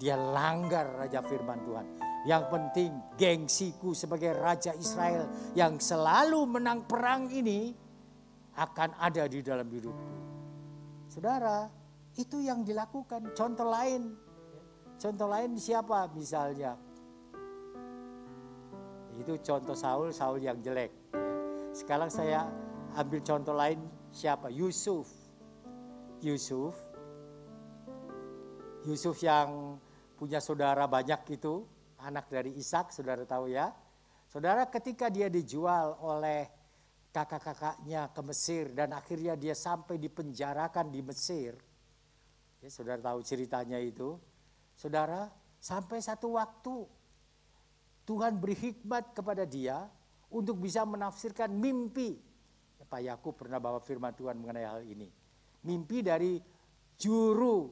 dia langgar raja firman Tuhan. Yang penting gengsiku sebagai raja Israel yang selalu menang perang ini akan ada di dalam hidupku. Saudara, itu yang dilakukan. Contoh lain siapa misalnya? Itu contoh Saul yang jelek. Sekarang saya ambil contoh lain, siapa? Yusuf yang punya saudara banyak itu, anak dari Ishak, saudara tahu ya. Saudara, ketika dia dijual oleh kakak-kakaknya ke Mesir dan akhirnya dia sampai dipenjarakan di Mesir. Ya, saudara tahu ceritanya itu. Saudara, sampai satu waktu Tuhan beri hikmat kepada dia untuk bisa menafsirkan mimpi. Ya, Pak Yakub pernah bawa firman Tuhan mengenai hal ini. Mimpi dari juru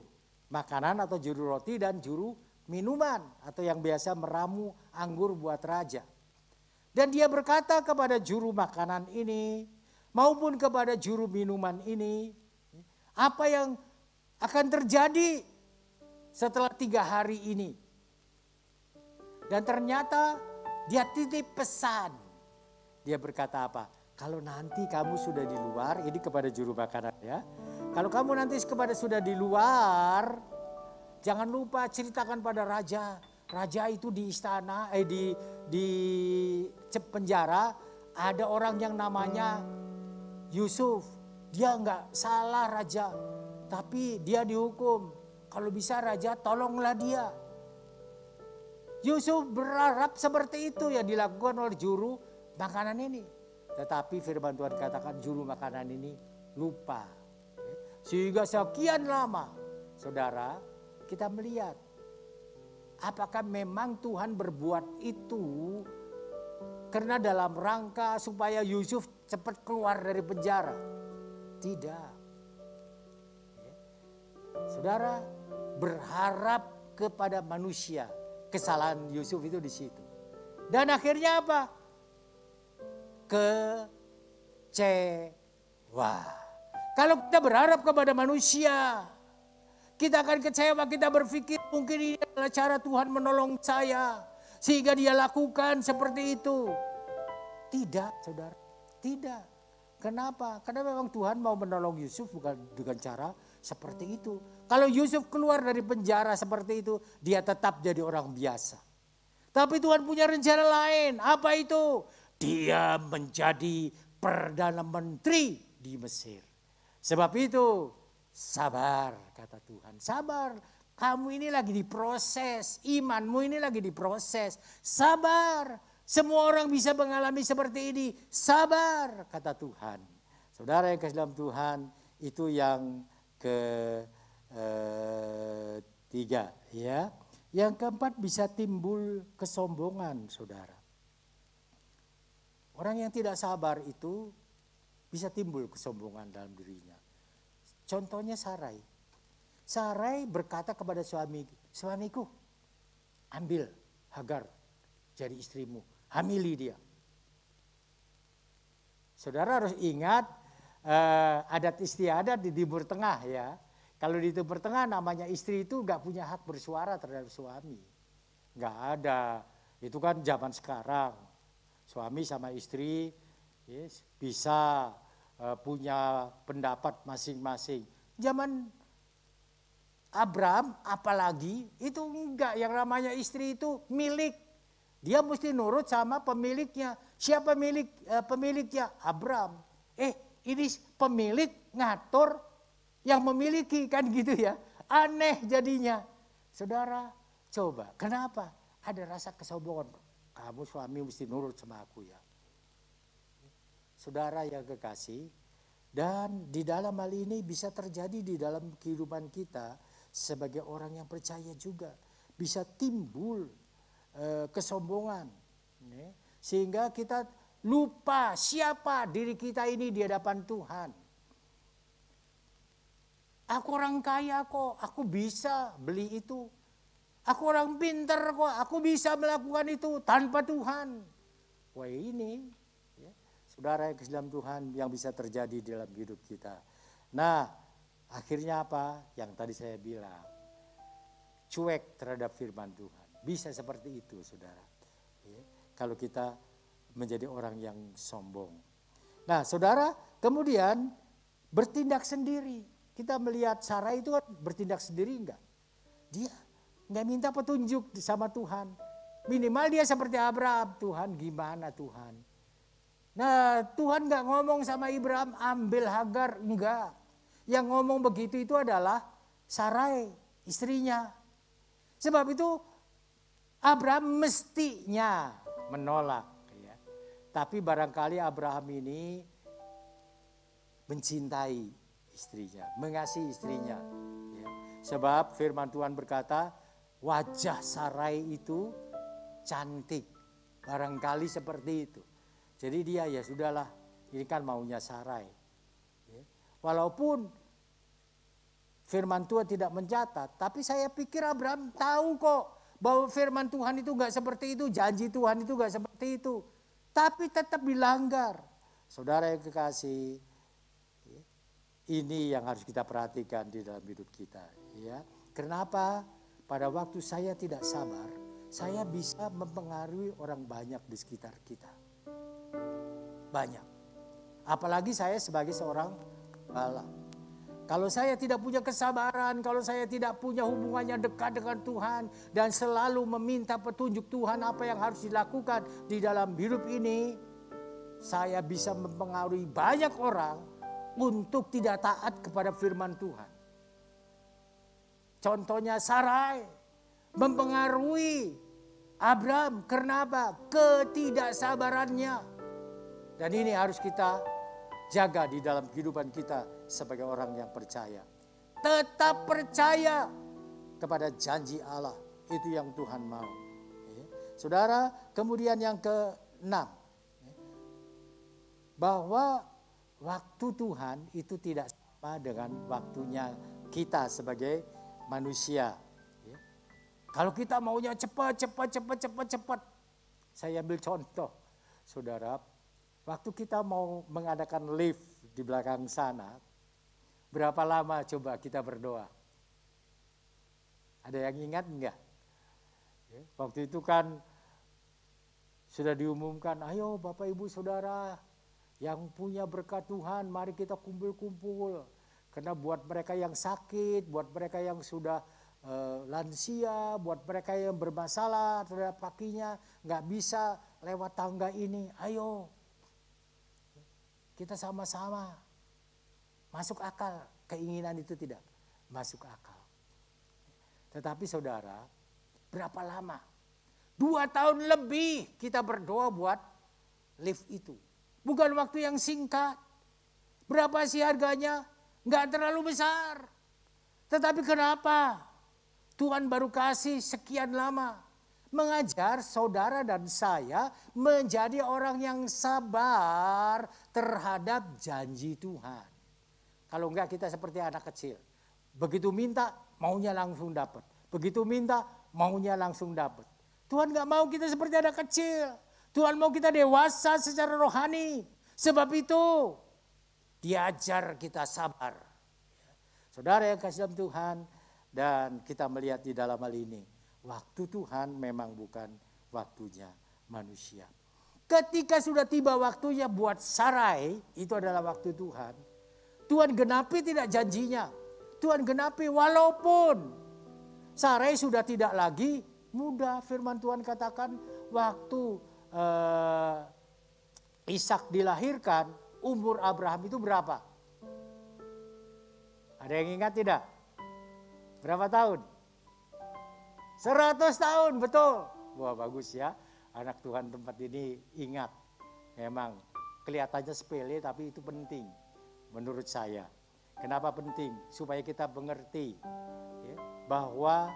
makanan atau juru roti dan juru minuman atau yang biasa meramu anggur buat raja. Dan dia berkata kepada juru makanan ini maupun kepada juru minuman ini, apa yang akan terjadi setelah 3 hari ini. Dan ternyata dia titip pesan. Dia berkata apa? Kalau nanti kamu sudah di luar, ini kepada juru makanan ya. Kalau kamu nanti sudah di luar, jangan lupa ceritakan pada raja. Raja itu di istana, di penjara ada orang yang namanya Yusuf. Dia nggak salah raja, tapi dia dihukum. Kalau bisa raja tolonglah dia. Yusuf berharap seperti itu yang dilakukan oleh juru makanan ini. Tetapi firman Tuhan katakan juru makanan ini lupa. Sehingga sekian lama, saudara, kita melihat apakah memang Tuhan berbuat itu karena dalam rangka supaya Yusuf cepat keluar dari penjara? Tidak. Saudara, berharap kepada manusia. Kesalahan Yusuf itu di situ. Dan akhirnya apa? Kecewa. Kalau kita berharap kepada manusia, kita akan kecewa, kita berpikir mungkin ini adalah cara Tuhan menolong saya. Sehingga dia lakukan seperti itu. Tidak, saudara. Tidak. Kenapa? Karena memang Tuhan mau menolong Yusuf bukan dengan cara seperti itu. Kalau Yusuf keluar dari penjara seperti itu, dia tetap jadi orang biasa. Tapi Tuhan punya rencana lain. Apa itu? Dia menjadi Perdana Menteri di Mesir. Sebab itu, sabar kata Tuhan. Sabar, kamu ini lagi diproses. Imanmu ini lagi diproses. Sabar, semua orang bisa mengalami seperti ini. Sabar kata Tuhan. Saudara yang kasih dalam Tuhan, itu yang ketiga ya. Yang keempat, bisa timbul kesombongan, saudara. Orang yang tidak sabar itu bisa timbul kesombongan dalam dirinya. Contohnya Sarai. Sarai berkata kepada suamiku, ambil Hagar jadi istrimu, hamili dia. Saudara harus ingat adat istiadat di Timur Tengah ya. Kalau di Timur Tengah namanya istri itu gak punya hak bersuara terhadap suami. Gak ada. Itu kan zaman sekarang. Suami sama istri yes, bisa punya pendapat masing-masing. Zaman Abraham apalagi itu enggak, yang namanya istri itu milik. Dia mesti nurut sama pemiliknya. Siapa pemiliknya? Abraham. Ini pemilik ngatur yang memiliki, kan gitu ya. Aneh jadinya. Saudara, coba kenapa ada rasa kesombongan? Kamu suami mesti nurut sama aku ya. Saudara yang kekasih, dan di dalam hal ini bisa terjadi di dalam kehidupan kita sebagai orang yang percaya juga. bisa timbul kesombongan. Sehingga kita lupa siapa diri kita ini di hadapan Tuhan. Aku orang kaya kok, aku bisa beli itu. Aku orang pintar kok, aku bisa melakukan itu tanpa Tuhan. Wah ini, ya, saudara yang ke dalam Tuhan yang bisa terjadi dalam hidup kita. Nah, akhirnya apa? Yang tadi saya bilang, cuek terhadap firman Tuhan. Bisa seperti itu, saudara. Ya, kalau kita menjadi orang yang sombong. Nah, saudara, kemudian bertindak sendiri. Kita melihat Sarah itu bertindak sendiri enggak? Dia enggak minta petunjuk sama Tuhan. Minimal dia seperti Abraham. Tuhan gimana Tuhan? Nah, Tuhan enggak ngomong sama Abraham ambil Hagar, enggak. Yang ngomong begitu itu adalah Sarai, istrinya. Sebab itu Abraham mestinya menolak. Ya. Tapi barangkali Abraham ini mencintai istrinya, mengasihi istrinya. Ya. Sebab firman Tuhan berkata, wajah Sarai itu cantik. Barangkali seperti itu. Jadi dia ya sudahlah, ini kan maunya Sarai. Ya. Walaupun firman Tuhan tidak mencatat, tapi saya pikir Abraham tahu kok bahwa firman Tuhan itu gak seperti itu, janji Tuhan itu gak seperti itu. Tapi tetap dilanggar. Saudara yang kekasih, ini yang harus kita perhatikan di dalam hidup kita. Ya. Kenapa? Pada waktu saya tidak sabar, saya bisa mempengaruhi orang banyak di sekitar kita. Banyak. Apalagi saya sebagai seorang gembala. Kalau saya tidak punya kesabaran, kalau saya tidak punya hubungannya dekat dengan Tuhan dan selalu meminta petunjuk Tuhan apa yang harus dilakukan di dalam hidup ini, saya bisa mempengaruhi banyak orang untuk tidak taat kepada firman Tuhan. Contohnya Sarai mempengaruhi Abraham. Kenapa? Ketidaksabarannya. Dan ini harus kita jaga di dalam kehidupan kita sebagai orang yang percaya. Tetap percaya kepada janji Allah. Itu yang Tuhan mau. Saudara, kemudian yang ke-6. Bahwa waktu Tuhan itu tidak sama dengan waktunya kita sebagai manusia. Kalau kita maunya cepat. Saya ambil contoh, saudara. Waktu kita mau mengadakan lift di belakang sana, berapa lama coba kita berdoa? Ada yang ingat enggak? Waktu itu kan sudah diumumkan, ayo Bapak Ibu Saudara, yang punya berkat Tuhan, mari kita kumpul-kumpul. Karena buat mereka yang sakit, buat mereka yang sudah lansia, buat mereka yang bermasalah terhadap kakinya, nggak bisa lewat tangga ini, ayo. Kita sama-sama. Masuk akal, keinginan itu tidak masuk akal. Tetapi saudara, berapa lama? 2 tahun lebih kita berdoa buat lift itu. Bukan waktu yang singkat. Berapa sih harganya? Enggak terlalu besar. Tetapi kenapa Tuhan baru kasih sekian lama? Mengajar saudara dan saya menjadi orang yang sabar terhadap janji Tuhan. Kalau enggak kita seperti anak kecil. Begitu minta maunya langsung dapat. Begitu minta maunya langsung dapat. Tuhan enggak mau kita seperti anak kecil. Tuhan mau kita dewasa secara rohani. Sebab itu diajar kita sabar. Saudara yang kasih dalam Tuhan, dan kita melihat di dalam hal ini, waktu Tuhan memang bukan waktunya manusia. Ketika sudah tiba waktunya buat Sarai, itu adalah waktu Tuhan. Tuhan genapi tidak janjinya. Tuhan genapi walaupun Sarai sudah tidak lagi muda. Firman Tuhan katakan waktu Ishak dilahirkan, umur Abraham itu berapa? Ada yang ingat tidak? Berapa tahun? 100 tahun, betul. Wah bagus ya, anak Tuhan tempat ini ingat. Memang kelihatannya sepele tapi itu penting menurut saya. Kenapa penting? Supaya kita mengerti ya, bahwa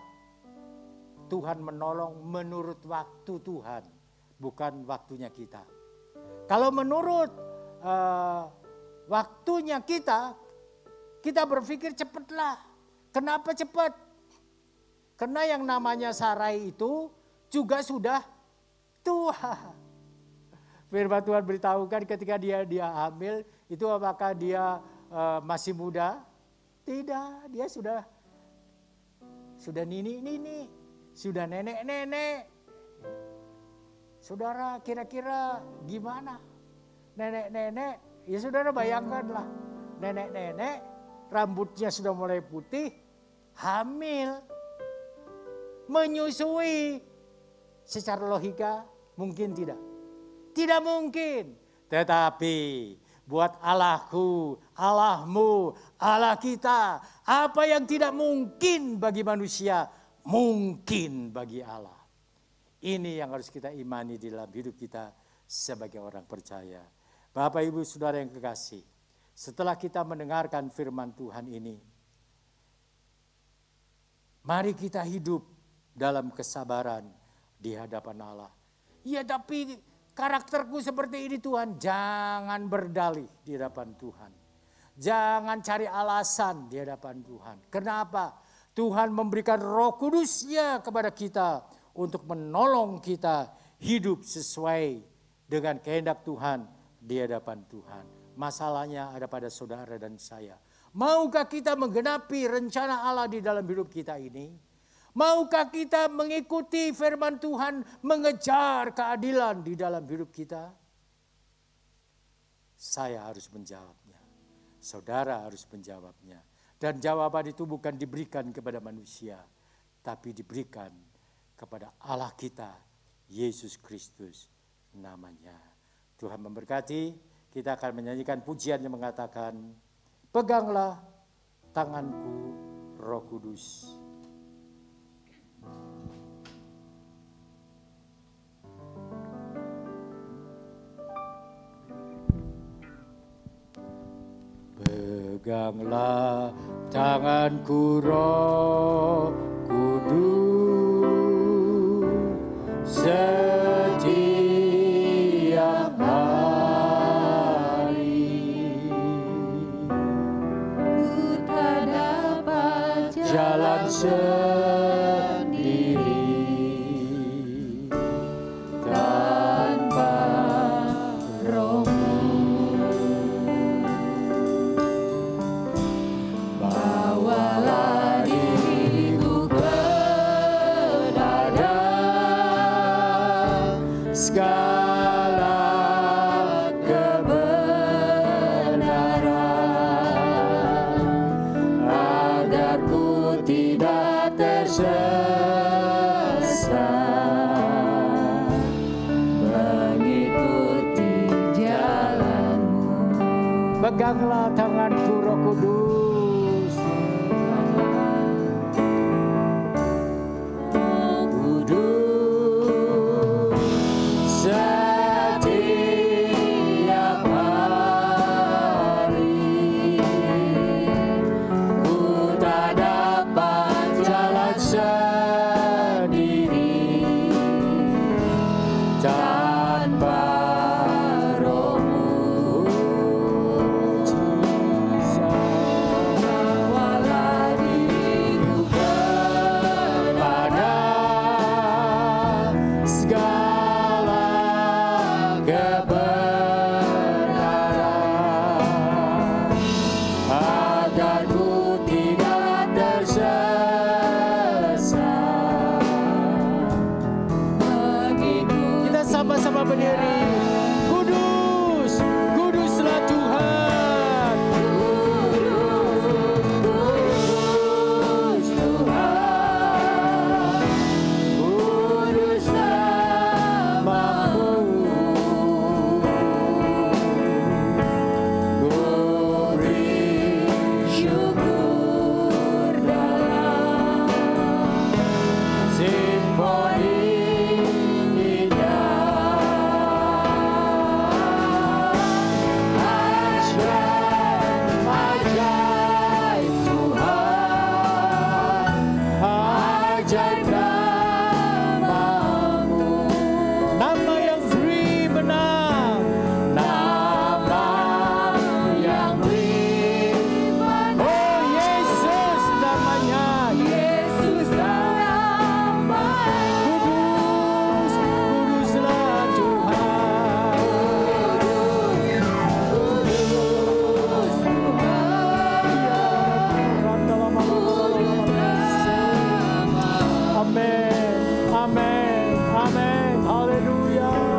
Tuhan menolong menurut waktu Tuhan, bukan waktunya kita. Kalau menurut waktunya kita berpikir cepatlah. Kenapa cepat? Karena yang namanya Sarai itu juga sudah tua. Firman Tuhan beritahukan ketika dia hamil, itu apakah dia masih muda? Tidak, dia sudah nini, sudah nenek. Saudara kira-kira gimana? Nenek-nenek, ya saudara bayangkanlah. Nenek-nenek rambutnya sudah mulai putih, hamil, menyusui. Secara logika mungkin tidak. Tidak mungkin. Tetapi buat Allahku, Allahmu, Allah kita, apa yang tidak mungkin bagi manusia, mungkin bagi Allah. Ini yang harus kita imani di dalam hidup kita sebagai orang percaya. Bapak, Ibu, Saudara yang kekasih, setelah kita mendengarkan firman Tuhan ini, mari kita hidup dalam kesabaran di hadapan Allah. Ya, tapi karakterku seperti ini Tuhan, jangan berdalih di hadapan Tuhan. Jangan cari alasan di hadapan Tuhan. Kenapa? Tuhan memberikan Roh Kudus-Nya kepada kita untuk menolong kita hidup sesuai dengan kehendak Tuhan di hadapan Tuhan. Masalahnya ada pada saudara dan saya. Maukah kita menggenapi rencana Allah di dalam hidup kita ini? Maukah kita mengikuti firman Tuhan, mengejar keadilan di dalam hidup kita? Saya harus menjawabnya. Saudara harus menjawabnya. Dan jawaban itu bukan diberikan kepada manusia, tapi diberikan kepada Allah kita, Yesus Kristus namanya. Tuhan memberkati, kita akan menyanyikan pujian yang mengatakan, peganglah tanganku Roh Kudus. Peganglah tanganku Roh Kudus setiap hari. Ku tak dapat jalan sendiri tanpa Roh-Mu. Bawalah diriku ke dada, segala kebenaran, agar ku tidak tersesat mengikuti jalan-Mu. Peganglah tanganku Roh Kudus, setiap hari. Ku tak dapat jalan sendiri tanpa Roh-Mu. Amin, amin, amin, haleluya.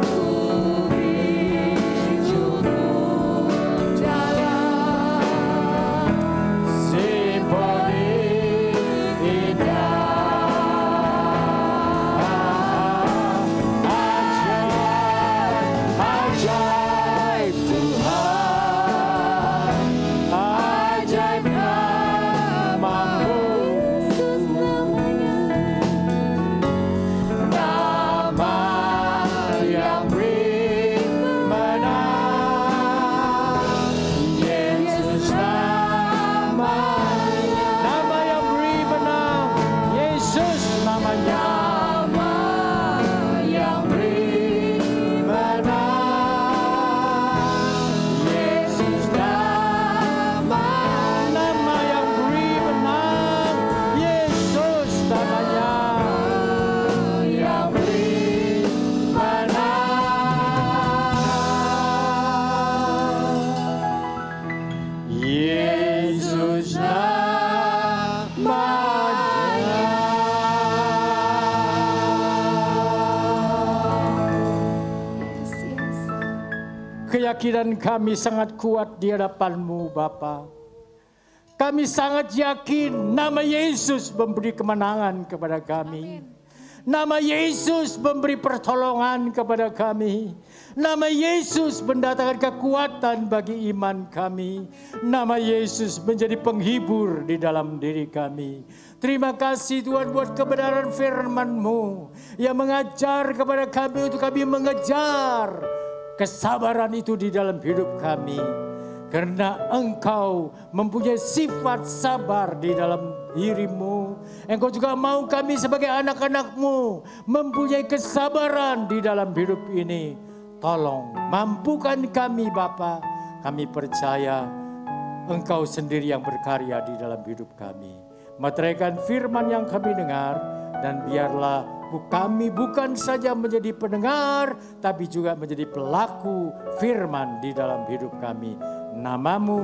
Keyakinan kami sangat kuat di hadapan-Mu Bapa. Kami sangat yakin nama Yesus memberi kemenangan kepada kami. Nama Yesus memberi pertolongan kepada kami. Nama Yesus mendatangkan kekuatan bagi iman kami. Nama Yesus menjadi penghibur di dalam diri kami. Terima kasih Tuhan buat kebenaran firman-Mu yang mengajar kepada kami untuk kami mengejar kesabaran itu di dalam hidup kami. Karena Engkau mempunyai sifat sabar di dalam diri-Mu. Engkau juga mau kami sebagai anak-anak-Mu mempunyai kesabaran di dalam hidup ini. Tolong mampukan kami Bapa. Kami percaya Engkau sendiri yang berkarya di dalam hidup kami. Materaikan firman yang kami dengar, dan biarlah kami bukan saja menjadi pendengar, tapi juga menjadi pelaku firman di dalam hidup kami. Nama-Mu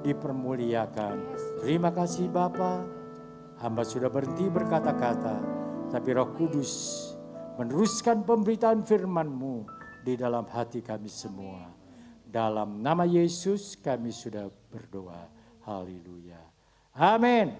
dipermuliakan. Terima kasih Bapa. Hamba sudah berhenti berkata-kata, tapi Roh Kudus meneruskan pemberitaan firman-Mu di dalam hati kami semua. Dalam nama Yesus kami sudah berdoa. Haleluya. Amin.